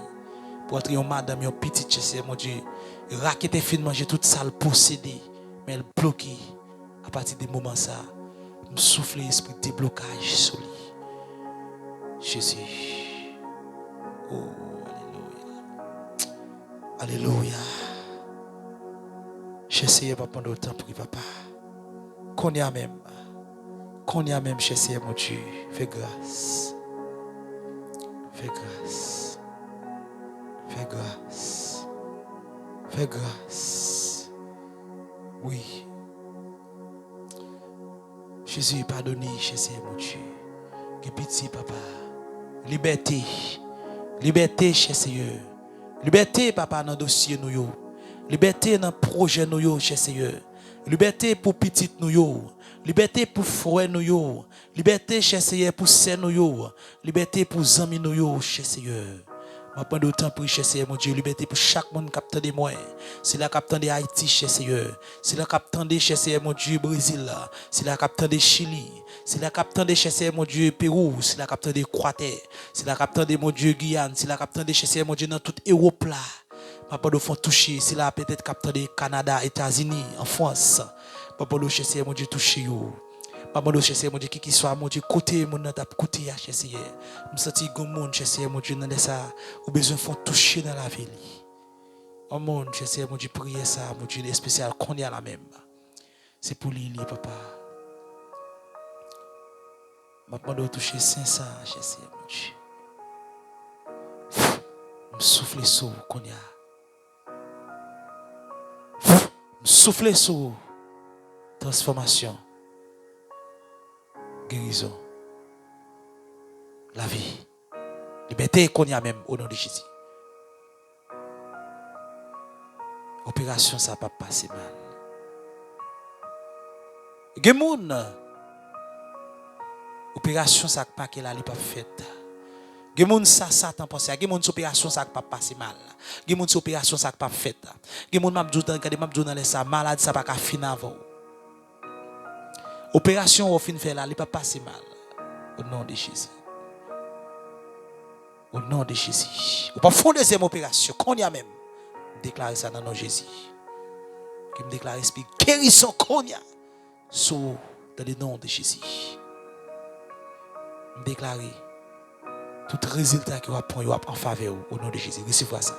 Pour entrer en madame, en petite, chez mon Dieu. Raquette fin manger tout ça le posséder. Mais elle bloque. À partir des moments ça, me souffle l'esprit de déblocage sur lui. Jésus. Oh, alléluia. Alléluia. J'essaie pas pendant autant pour papa. Qu'on y a même. Qu'on y a même, j'essaie mon Dieu. Fais grâce. Fais grâce. Fais grâce. Fais grâce. Oui. Jésus, pardonnez, Jésus, mon Dieu. Que pitié, papa. Liberté. Liberté, chez Seigneur. Liberté, papa, dans le dossier, nous. Liberté dans le projet, nous, chez Seigneur. Liberté pour petit nous yo. Liberté pour frère nous yo. Liberté cher Seigneur pour sœur nous yo. Liberté pour amis nous yo, cher Seigneur. Je prends d'autant pour cher Seigneur mon Dieu, liberté pour chaque monde qui attend de moi. C'est là qui attend de Haïti, cher Seigneur. C'est là qui attend de cher Seigneur mon Dieu Brésil. C'est là qui attend de Chili. C'est là qui attend de cher Seigneur mon Dieu Pérou. C'est là qui attend de Équateur. C'est là qui attend de mon Dieu Guyane. C'est là qui attend de cher Seigneur mon Dieu dans toute Europe là. Papa de font toucher, c'est là peut-être capteur de Canada, États-Unis, en France. Papa de chercher mon Dieu toucher yo. Papa de chercher mon Dieu qui soit mon Dieu côté mon t'a côté à chercher. Me senti gon monde chercher mon Dieu dans ça ou besoin font toucher dans la vie. Au monde chercher mon Dieu prier ça mon Dieu spécial qu'on y a la même. C'est pour lui papa. Papa de toucher 500 chercher mon Dieu. Me souffler sur qu'on y a. Souffler sur transformation, guérison, la vie, liberté qu'on y a même au nom de Jésus. Opération ça va pas passer mal. Gemoun, opération ça pas qu'elle a pas faite. Gemoun ça Satan pense à gemoun opération ça pas passer mal. Gemoun opération ça pas faite. Gemoun m'a dit dans les ça malade ça pas ka fin avant. Opération au fin fait là, il pas passer mal. Au nom de Jésus. Au nom de Jésus. Ou pas fond deuxième opération qu'on y a même. Déclarer ça dans le nom de Jésus. Qui me déclare esprit guérison qu'on y a sous dans le nom de Jésus. Me déclarer tout résultat qui va prendre en faveur au nom de Jésus. Recevez ça.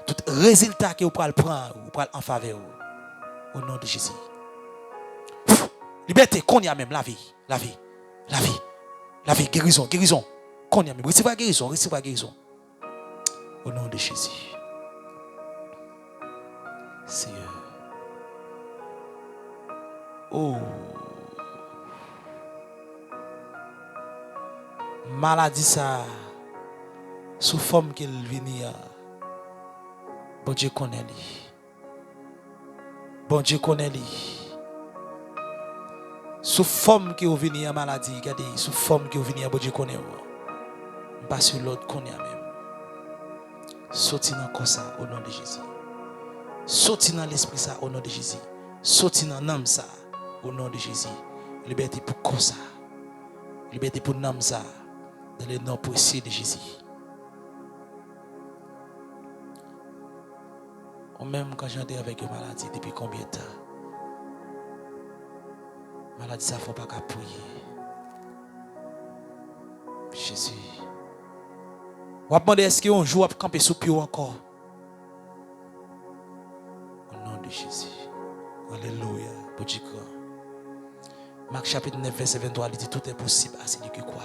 Tout résultat que vous pouvez prendre en faveur au nom de Jésus. Liberté, qu'on y a même la vie, la vie, la vie, la vie, guérison, guérison, qu'on y a même. Recevez guérison, recevez guérison. Au nom de Jésus. Seigneur. Oh. Maladie ça sous forme qu'elle vient. Bon Dieu connaît lui. Bon Dieu connaît lui. Sous forme qui vient maladie, regardez, sous forme qui vient bon Dieu connaît. Pas sur l'autre connaît même. Sorti dans comme ça au nom de Jésus. Sorti dans l'esprit ça au nom de Jésus. Sorti dans l'âme ça au nom de Jésus. Liberté pour comme ça. Liberté pour l'âme ça. Dans le nom précieux de Jésus. Ou même quand j'étais avec une maladie depuis combien de temps? Maladie ça ne faut pas qu'à prier. Jésus. On va demander est-ce qu'on joue à camper sous pied encore? Au nom de Jésus. Alléluia. Pour Dieu. Marc chapitre 9 verset 23 il dit tout est possible à celui qui croit.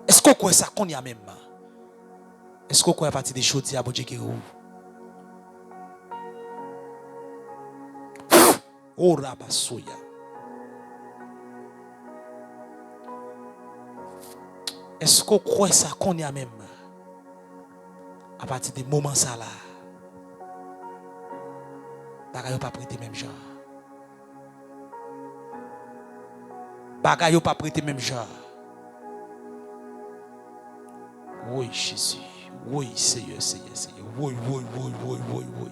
Est-ce qu'on croit ça qu'on y a même? Est-ce qu'on croit à partir des choses à bon Dieu qui roule? Oh rabasoya. Est-ce qu'on croit ça qu'on y a même? À partir des moments ça là. Bagaille pas prêter même genre. Bagaille pas prêter même genre. Oui, Jésus. Oui, Seigneur, Seigneur, Seigneur. Oui, oui, oui, oui, oui, oui.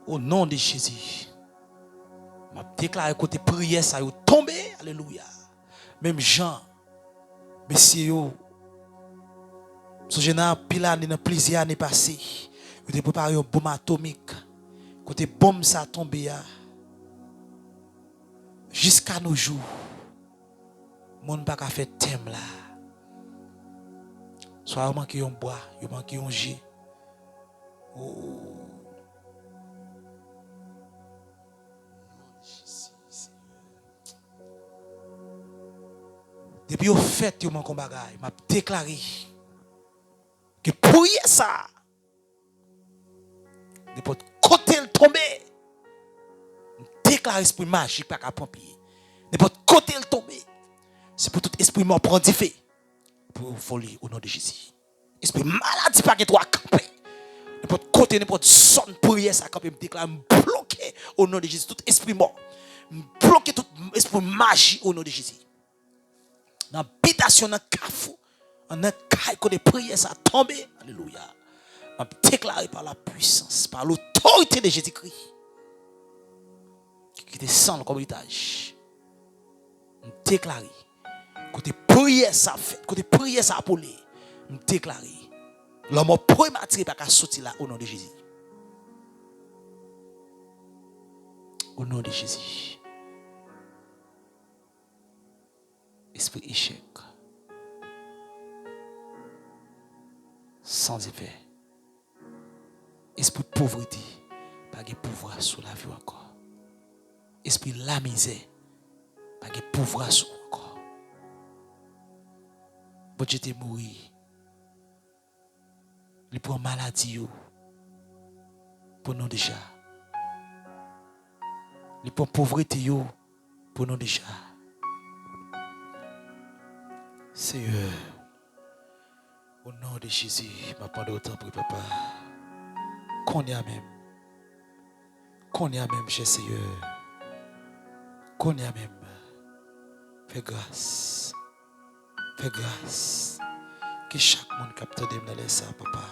Au nom de Jésus. Je déclare côté prière, ça est tombé. Alléluia. Même Jean, messieurs, ce jeune homme, pile dans plusieurs années passées, il a préparé une bombe atomique. Côté bombe, ça a tombé. Jusqu'à nos jours, le monde n'a pas fait thème là. Soit il manque un bois, il manque un jet. Oh. Depuis au fait, il manque un bagage. M'a déclaré que pour ça, n'importe côté le tomber, déclare esprit magique pas qu'à pompier. N'importe côté le tomber, c'est pour tout esprit mort prendre du feu. Pour folie au nom de Jésus. Esprit maladie pas que toi camper. N'importe côté, n'importe zone prière, ça quand même déclare, bloqué au nom de Jésus. Tout esprit mort. Bloqué tout esprit magie au nom de Jésus. Dans l'habitation, dans le cafou, dans le cas de prière, ça a tombé. Alléluia. Je déclaré par la puissance, par l'autorité de Jésus-Christ, qui descend comme héritage. Je déclaré. Côté prière, ça fait. Côté prière, ça a appelé. Je déclaré. L'homme prématuré pas qu'à sortir là au nom de Jésus. Au nom de Jésus. Esprit échec. Sans effet. Esprit pauvreté. Pas de pouvoir sur la vie encore. Esprit la misère. Pas de pouvoir sur encore. Bon Dieu t'es mort. Il prend maladie pour nous déjà. Il prend pauvreté pour nous déjà. Seigneur, au nom de Jésus, ma parole autant pour papa. Qu'on y a même. Qu'on y a même, cher Seigneur. Qu'on y a même. Fais grâce. Fais grâce. Que chaque monde capte de me laisser ça, papa.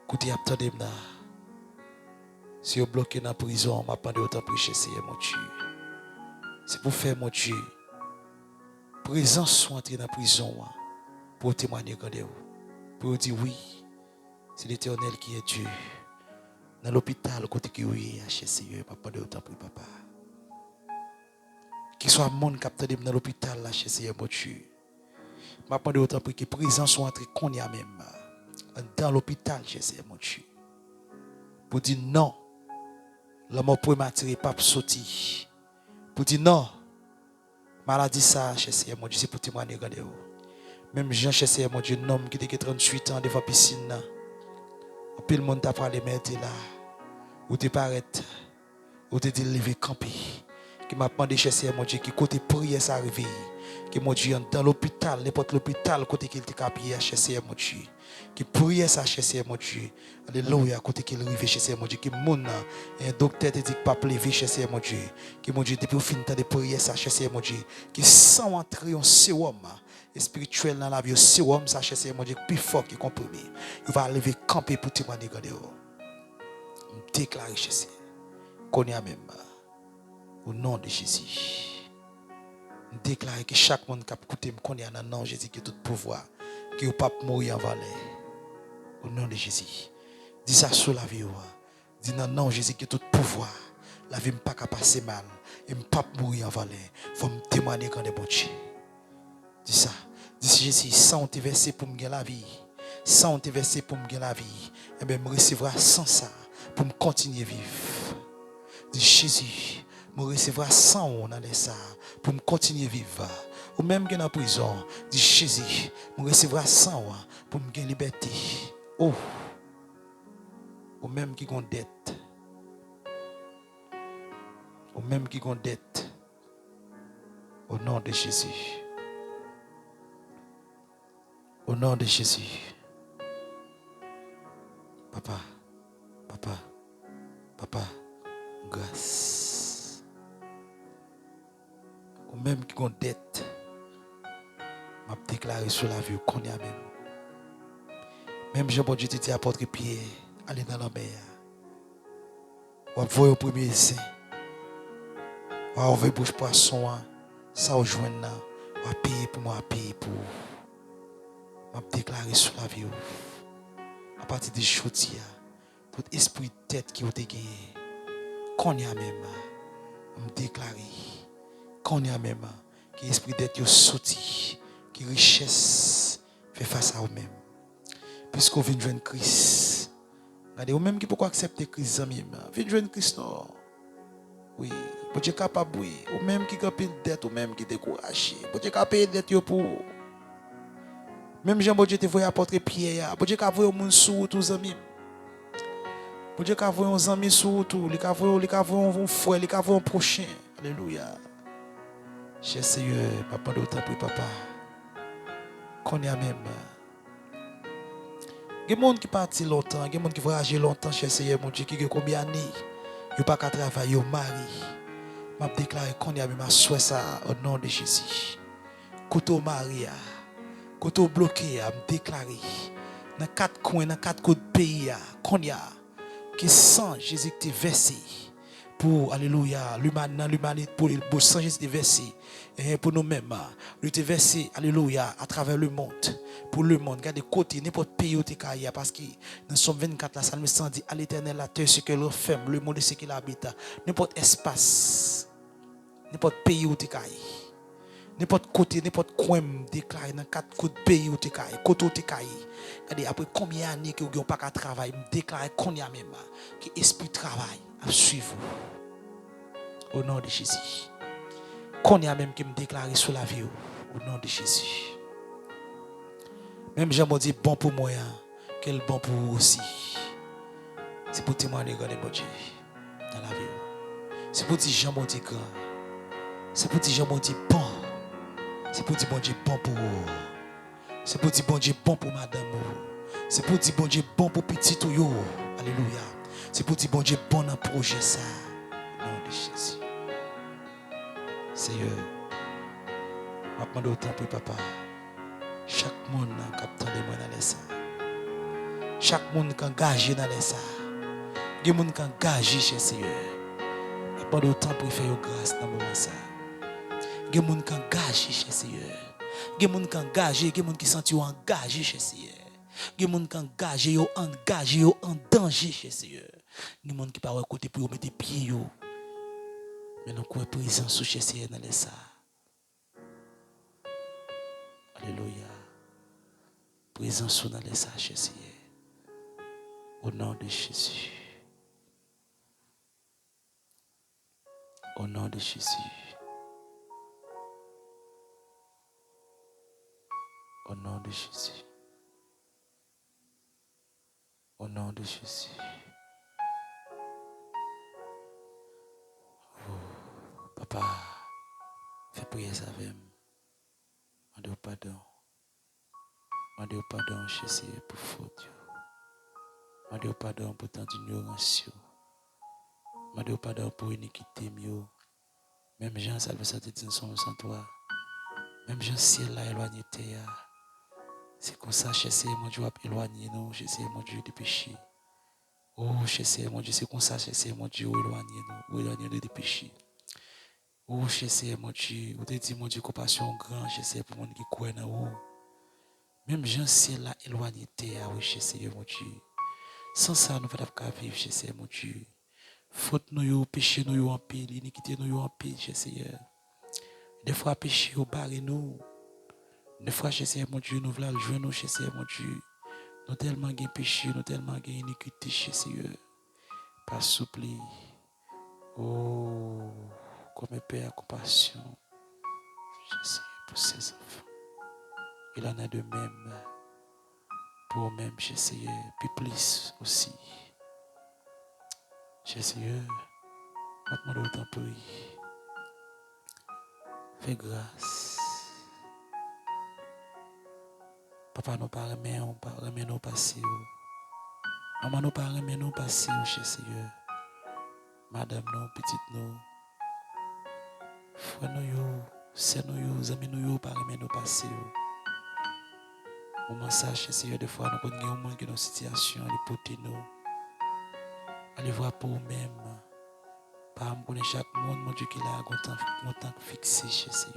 Écoutez, capte de me. Si vous bloquez dans la prison, ma parole autant pour cher Seigneur, mon Dieu. C'est pour faire, mon Dieu. Présence soit entrée dans la prison pour témoigner quand vous. Pour dire oui, c'est l'Éternel qui est Dieu. Dans l'hôpital, côté qui oui, cher Seigneur, papa de autant pour papa. Qu'il soit monde capté dans l'hôpital, là, cher Seigneur, mon Dieu. Papa de autant pour que présence soit entrée qu'on y a même. Dans l'hôpital, cher Seigneur, mon Dieu. Pour dire non, la mort prématurée, pas sorti. Pour dire non. Maladie ça, cher Seigneur, mon Dieu, c'est pour témoigner, regardez-vous. Même Jean, cher Seigneur, mon Dieu, un homme qui était 38 ans devant la piscine. Et puis le monde t'a parlé, mais tu es là. Ou tu paraît, ou tu es levé camper. Qui m'a demandé, cher Seigneur, mon Dieu, qui côté prière ça arrive. Qui mon Dieu, dans l'hôpital, n'importe l'hôpital, côté qu'il était capé, cher Seigneur, mon Dieu. Qui priait ça, cher Seigneur, mon Dieu. Alléluia, côté qu'il arrive, cher Seigneur, mon Dieu. Qui mon un docteur te dit que pas lever, cher Seigneur, mon Dieu. Qui mon Dieu, depuis au fin de prière ça, cher Seigneur, mon Dieu. Qui sans entrer en sérum spirituel dans la vie, sérum ça, cher Seigneur, mon Dieu, plus fort qui comprimé. Il va lever camper pour témoigner, regardez-vous. Je déclare, cher Seigneur, qu'on y a même. Au nom de Jésus. Je déclare que chaque monde qui a écouté me connaît dans le nom de Jésus qui a tout pouvoir. Qui ne peut pas mourir en vallée. Au nom de Jésus. Dis ça sur la vie. Dis dans le nom de Jésus qui a tout pouvoir. La vie ne peut pas passer mal. Et ne peut pas mourir en vallée. Il faut me témoigner quand il est bon Dieu. Dis ça. Dis Jésus, sans te verser pour me gagner la vie. Sans te verser pour me gagner la vie. Et bien, me recevra sans ça. Pour me continuer à vivre. Dis Jésus. Je recevrai 100 dans les ça pour me continuer à vivre. Ou même que dans la prison, dit Jésus, je recevrai 100 pour me gagner liberté. Oh, ou même qui ont dette. Ou même qui ont dette. Au nom de Jésus. Au nom de Jésus. Papa, papa, papa, grâce. Ou même qui ont dette, m'a déclaré sur la vie qu'on y a même. Même Jean-Bon-Dieu te dit apôtre Pierre, allez dans la mer. Ou voyez au premier saint. Ou envoyer bouche poisson, ça au joindre, ou payer pour moi, payer pour. M'a déclaré sur la vie. À partir de aujourd'hui, tout esprit de tête qui a été gagné, qu'on y a même, m'a déclaré. Qu'on y a même, qui esprit d'être sorti, qui richesse fait face à vous-même. Puisqu'on vient de joindre Christ. Regardez, vous-même qui pouvez accepter Christ, amis, vient de joindre Christ, non? Oui, vous êtes capable, oui. Vous-même qui avez une dette, vous-même qui découragé. Vous êtes capable de dette pour vous. Même Jean-Bon-Dieu te voyait apporter Pierre. Vous êtes capable de voir sous tous amis. Vous êtes capable de voir un ami sous tout. Vous êtes capable de voir un frère, vous êtes capable de voir un prochain. Alléluia. Cher Seigneur, papa d'autant pour papa, qu'on y a même, Il y a des gens qui partent longtemps, il y a des gens qui voyagent longtemps chez Seigneur, mon Dieu, qui ont combien d'années, ils n'ont pas qu'à travailler, ils mari. Je déclare qu'on y a ma souhait ça au nom de Jésus. Koto Maria, koto bloqué, je déclare dans 4 coins, dans 4 côtés de pays, qu'on y a, qui sent Jésus qui est versé. Pour, alléluia, l'humanité, pour sang Jésus est versé. Et pour nous-mêmes, il est versé, alléluia, à travers le monde. Pour le monde, regardez côté, n'importe pays où tu es, parce que dans Somme 24, la Salme 100 dit, à l'éternel, la terre, ce qu'elle referme, le monde, ce qu'il habite. N'importe espace, n'importe pays où tu es. N'importe côté, n'importe coin, déclare dans 4 côtés pays où tu es, côté où tu es. Regardez, après combien d'années que vous n'avez pas qu'à travailler, déclare qu'on y a même, que l'esprit travail, à suivre au nom de Jésus. Qu'on y a même qui me déclare sur la vie au nom de Jésus. Même Jean m'a dit bon pour moi, quel bon pour vous aussi. C'est pour témoigner de mon Dieu dans la vie. C'est pour dire Jean m'a dit grand. C'est pour dire Jean m'a dit bon. C'est pour dire bon Dieu bon pour vous. C'est pour dire bon Dieu bon pour madame. C'est pour dire bon Dieu bon pour petit tout yo. Alléluia. C'est pour dire bon Dieu bon dans le projet ça. Au nom de Jésus. Seigneur, je demande autant pour papa. Chaque monde qui a entendu moi dans les ça. Chaque monde qui est engagé dans les ça. Il y a des gens qui sont engagés chez Seigneur. Je demande autant pour faire grâce dans le moment ça. Il y a des gens qui sont engagés chez Seigneur. Il y a des gens qui sont engagés, il y a des gens qui sont engagés chez Seigneur. Il y a des gens qui sont engagés, en danger chez Seigneur. Il y a des gens qui ne sont pas côté pour mettre des pieds. Mais nous avons présence chez Seigneur dans les ça. Alléluia. Présence dans les ça chez Seigneur. Au nom de Jésus. Au nom de Jésus. Au nom de Jésus. Au nom de Jésus. Oh, papa, fais prier ça avec moi. Demandez pardon. Demandez pardon, Jésus, pour faute. Demandez pardon pour tant d'ignorance. Demandez pardon pour iniquité. Même Jean, ça veut dire sans toi. Même Jean, ciel là, éloigné de terre. C'est comme ça, Jésus, mon Dieu, éloigné nous, Jésus, mon Dieu, du péché. Oh, Jésus, mon Dieu, c'est comme ça, Jésus, mon Dieu, éloigné nous du péché. Oh, Jésus, mon Dieu, vous te dit, mon Dieu, compassion grand, Jésus, pour mon qui croit dans vous. Même Jean, ciel là, éloigné de terre, oui, Jésus, mon Dieu. Sans ça, nous ne pouvons pas vivre, Jésus, mon Dieu. Faute nous, péché nous en pile, iniquité nous en pile, Jésus. Des fois, péché au barre nous. Des fois, Jésus, mon Dieu, nous voulons jouer nous, Jésus, mon Dieu. Nous tellement de péché, nous tellement de iniquité, Jésus. Pas souple. Oh, comme Père, compassion. Jésus, pour ses enfants. Il en a de même pour eux-mêmes, Jésus, puis plus aussi. Jésus, je demande autant pour lui. Fais grâce. Papa, nous pas remettre nos passés. Maman, nous pas remettre nos passés, Jésus. Madame, nous, petite, nous. Frère, nous, c'est nous, amis, nous, pas remettre nos passés. Moment ça, Jésus, des fois, nous connaissons un monde qui est dans une situation, les potes, nous. Allez voir pour nous-mêmes. Pas me connaître chaque monde, mon Dieu, qui a un temps fixé, Jésus.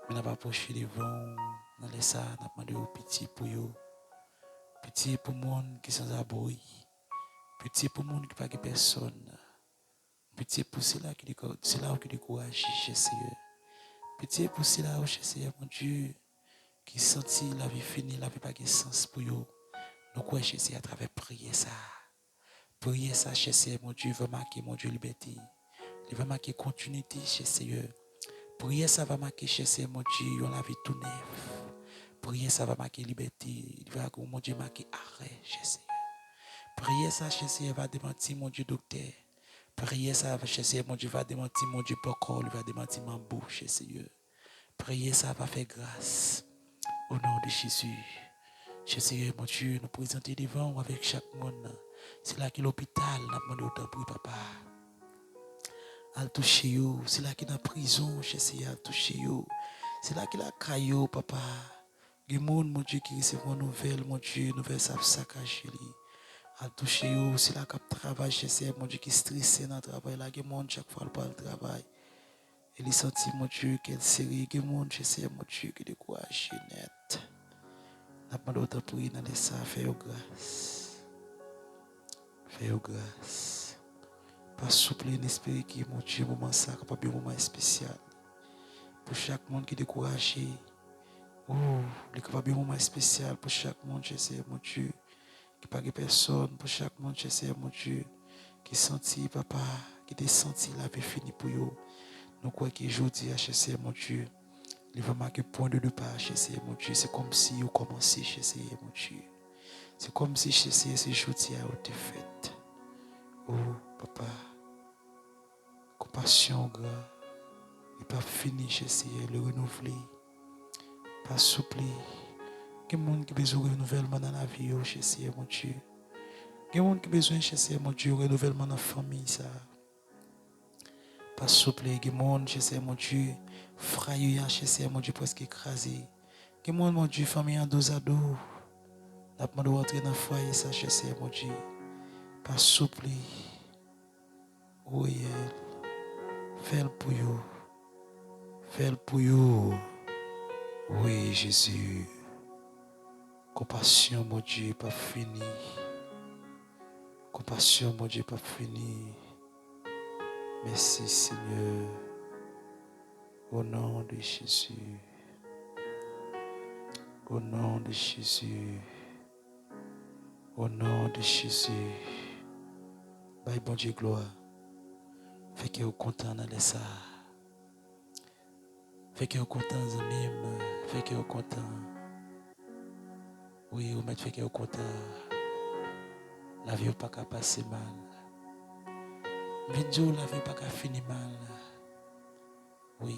Mais n'a pas approché devant, dans les ça, n'a pas demandé aux petits pour eux. Petit pour le monde qui sont sans abri. Petit pour le monde qui n'a pas personne. Petit pour ceux-là qui découragent, Jésus. Petit pour ceux-là, Jésus, mon Dieu, qui sentit la vie finie, la vie pas de sens pour eux. Nous croyons, Jésus, à travers prier ça. Prier ça, Jésus, mon Dieu, va marquer, mon Dieu, liberté. Il va marquer continuité, Jésus. Prier ça va marquer, Jésus, mon Dieu, la vie tout neuf. Prier ça va marquer liberté. Il va, mon Dieu, marquer arrêt, Jésus. Prier ça, Jésus, va démentir, mon Dieu, docteur. Prier ça, Jésus, mon Dieu, va démentir, mon Dieu, pourquoi il va démentir ma bouche, Jésus. Prier ça va faire grâce. Au nom de Jésus. Jésus, mon Dieu, nous présenter devant avec chaque monde. C'est là que l'hôpital, nous demandé autant pour papa. Al toucher yo, c'est là qu'il est en prison, Jésus, al toucher yo. C'est là qu'il a caillou, papa. Il y a des gens, mon Dieu, qui reçoivent une nouvelle, mon Dieu, nouvelle saccagée. Al toucher yo, c'est là qu'il travaille, Jésus, mon Dieu, qui est stressé dans le travail. Là, il y a des gens, chaque fois, il le travail. Et il senti, mon Dieu, quelle série, il y a des gens, Jésus, mon Dieu, qui est découragé net. N'a pas d'autre prier dans les ça, fais-vous grâce. Fais-vous grâce. Pas souple et esprit qui, mon Dieu, moment ça, capable un moment spécial. Pour chaque monde qui est découragé. Oh, il est capable un moment spécial pour chaque monde, je sais, mon Dieu. Qui pas de personne, pour chaque monde, je sais, mon Dieu. Qui senti, papa, qui te senti la vie finie pour eux. Nous croyons qu'aujourd'hui, je sais, mon Dieu. Il va marquer point de départ, je sais, mon Dieu. C'est comme si vous commencez, je sais, mon Dieu. C'est comme si je sais, ce jour-ci a été fait. Oh, papa. Compassion, grand. Et pas fini, je sais, le renouveler. Pas souple. Il y a des gens qui ont besoin de renouvellement dans la vie, je sais, mon Dieu. Il y a des gens qui ont besoin, je sais, mon Dieu, de renouvellement dans la famille, ça. Pas souple. Il y a des gens, je sais, mon Dieu, frère, je sais, mon Dieu, presque écrasé. Il y a des gens, mon Dieu, famille en dos à dos. N'a pas de rentrer dans le foyer, ça, je sais, mon Dieu. Pas souple. Oui, fais-le pour vous. Fais-le pour vous. Oui, Jésus. Compassion, mon Dieu, pas fini. Compassion, mon Dieu, pas fini. Merci, Seigneur. Au nom de Jésus. Au nom de Jésus. Au nom de Jésus. Bye, bon Dieu, gloire. Fait que vous content dans ça. Fait que vous content, même. Fait que vous content. Oui, vous mettez fait que vous content. La vie n'a pas qu'à passer mal. Vidéo, la vie n'a pas qu'à finir mal. Oui.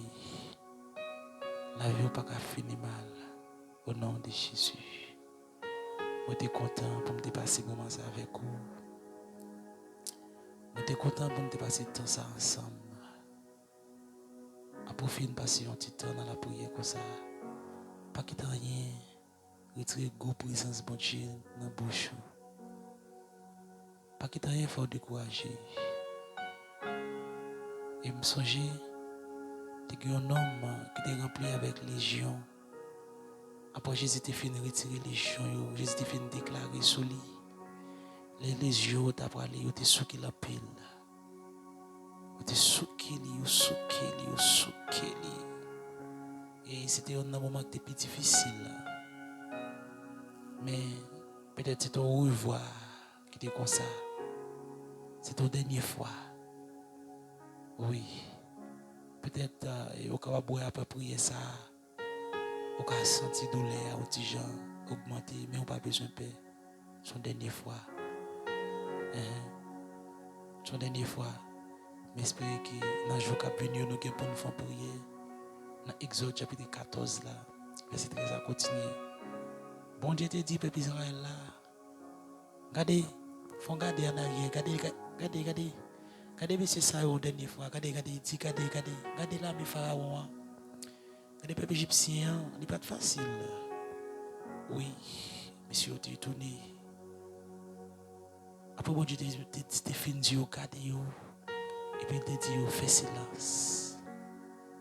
La vie n'a pas qu'à finir mal. Au nom de Jésus. Je suis content pour me dépasser moment ça avec vous. Je suis content pour me dépasser temps ça ensemble. À profiter de passer un petit temps dans la prière comme ça. Pas quitter rien. Retirer go présence bon Dieu dans la bouche. Pas quitter rien, il faut décourager. Et me songer, il y a un homme qui était rempli avec légion. Après Jésus était fini de retirer les légion, Jésus était fini de déclarer sur lui. Les légions t'as parlé, il était souqué la pile. Il était souqué lui. Et c'était un moment qui était plus difficile. Mais peut-être c'est ton revoir qui était comme ça. C'est ton dernière fois. Oui. Peut-être au cas où on peut prier ça. On peut sentir douleur, au petit gens augmenter, mais on n'a pas besoin de paix. Son dernière fois. Son dernière fois. Mais j'espère que dans le jour qui vient, nous allons nous faire prier. Dans Exode chapitre 14, là, verset 13 à continuer. Bon Dieu te dit, peuple Israël, là. Regardez, faut regarder en arrière. Regardez, monsieur ça, la dernière fois. Regardez, là, mes pharaons. Regardez, peuple égyptien, il n'est pas facile. Oui, monsieur, tu es tourné. Après, bon Dieu te fini, regardez, et puis il te dit, fais silence.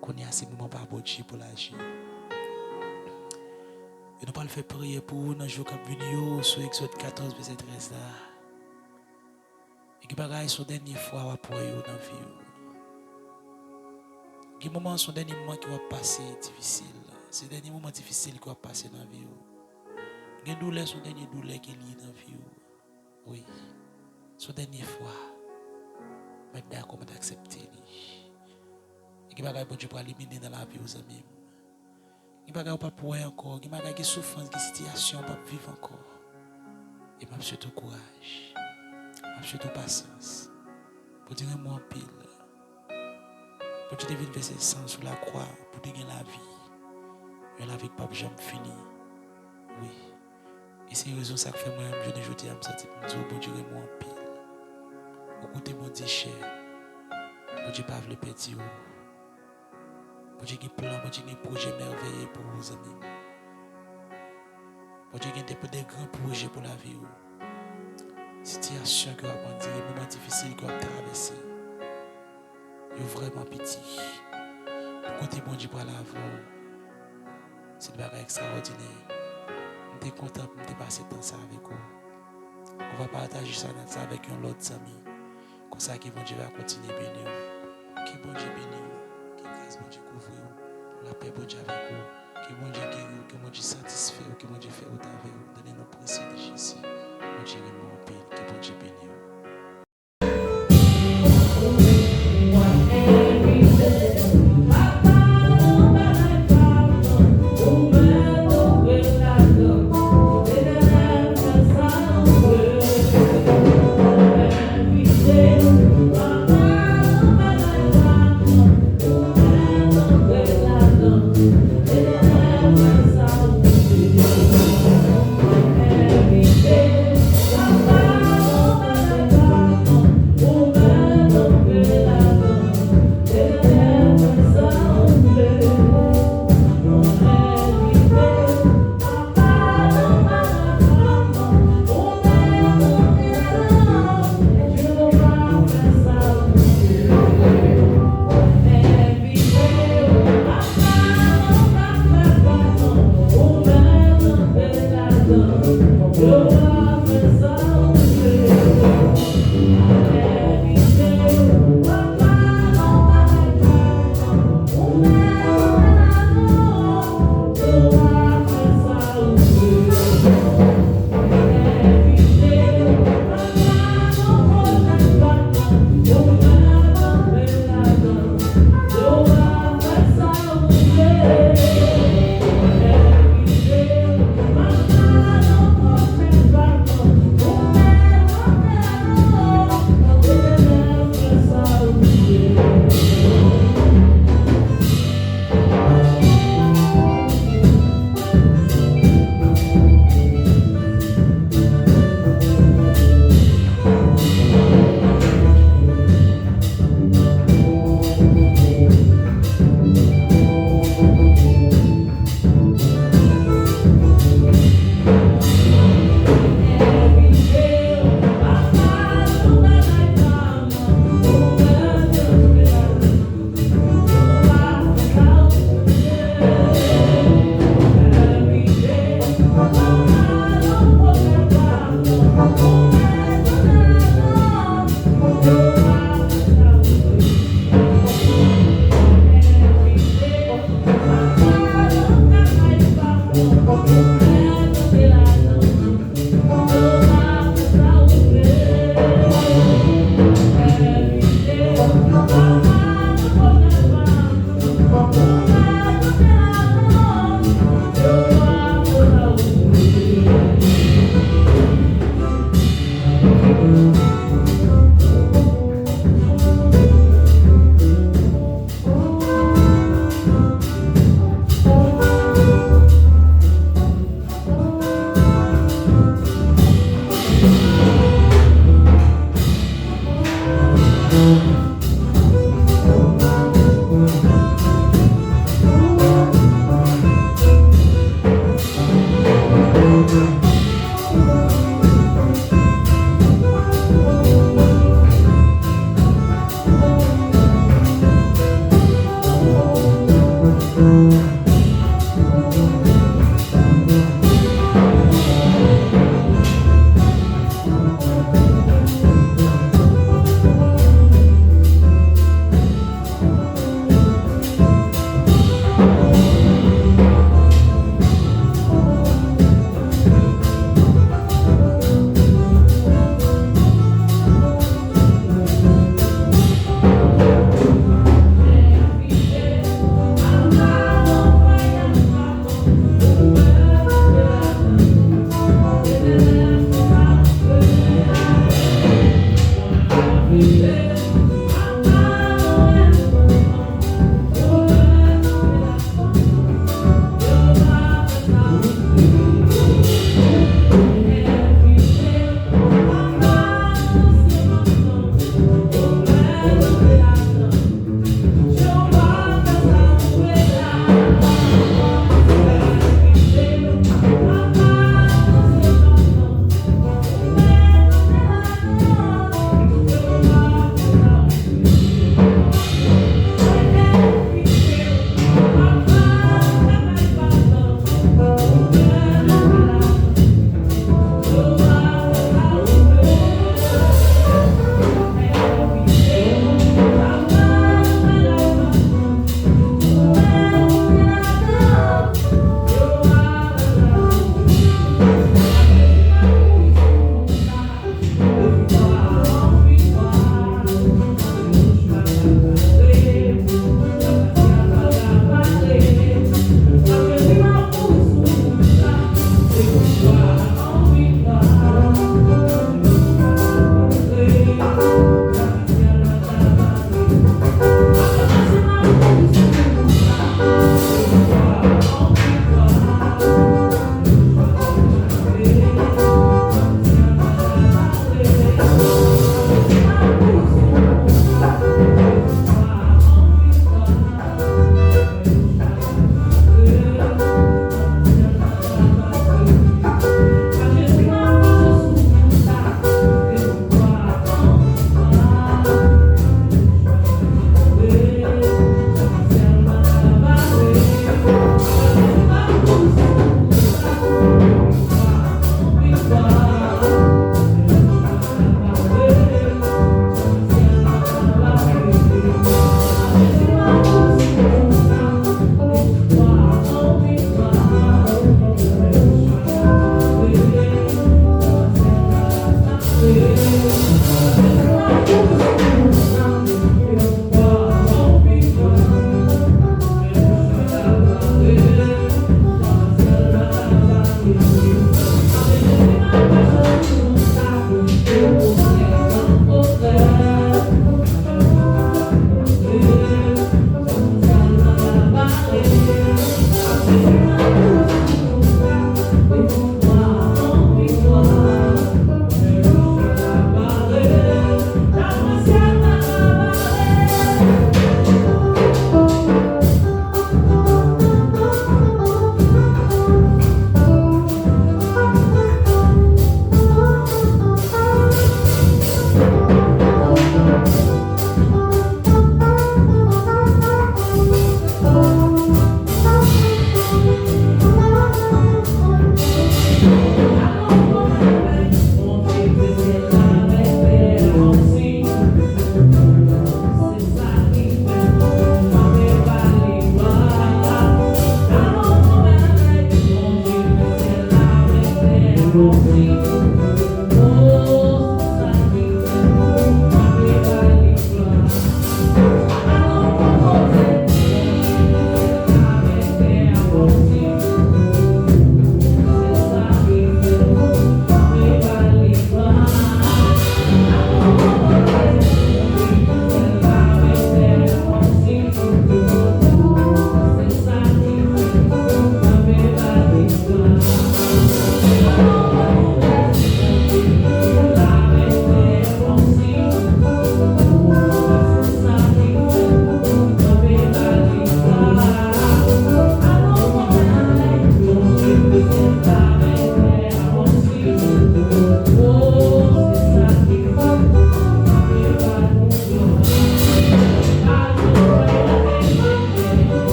Qu'on est à ce moment par bon Dieu pour l'agir. Et nous pas le faire prier pour vous dans le jour qui vient sur Exode 14, verset 13 là. Et qui bagaille son dernière fois pour vous dans la vie. Qui moment son dernier moment qui va passer difficile. C'est le dernier moment difficile qui va passer dans la vie. Il y a douleur, son dernier douleur qui est lié dans la vie. Oui. Son dernière fois. Mais d'accord, on va accepter. Et qui bagaille pour Dieu pour éliminer dans la vie aux amis. Il n'y a pas de pouvoir encore. Il n'y a pas de souffrance, de situation, pas vivre encore. Et je souhaite courage. Je souhaite patience. Pour dire moi en pile. Pour dire de verser sang sur la croix. Pour dire la vie. Mais la vie pas jamais finie. Oui. Et c'est raison ça que fait moi, je ne dis à me sentir, je dis, bon Dieu, moi en pile. Au côté, mon Dieu, cher, bon Dieu, pas le petit. Bon Dieu, qui plan, bon Dieu, qui projet merveilleux pour vos amis. Bon Dieu, qui des grands projets pour la vie. Situation que vous avez dit, les moments difficiles que vous avez traversés. Vous vraiment petit. Pour côté, bon Dieu, pour l'avant, c'est une bagarre extraordinaire. Je suis content de passer temps ça avec vous. On va partager ça avec un autre ami. Comme ça, que bon Dieu va continuer à bénir. Que bon Dieu bénisse. Que grâce bon Dieu couvre. La paix bon Dieu avec vous. Que bon Dieu guérit. Que bon Dieu satisfait. Que bon Dieu fait au avec vous. Donnez nos principes de Jésus. Bon Dieu est mon pile. Que bon Dieu bénisse.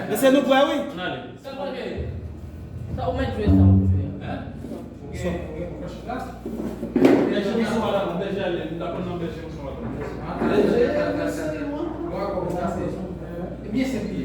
Laissez-nous boire, oui. Ça, au moins, tu es ça. Bien, c'est bien.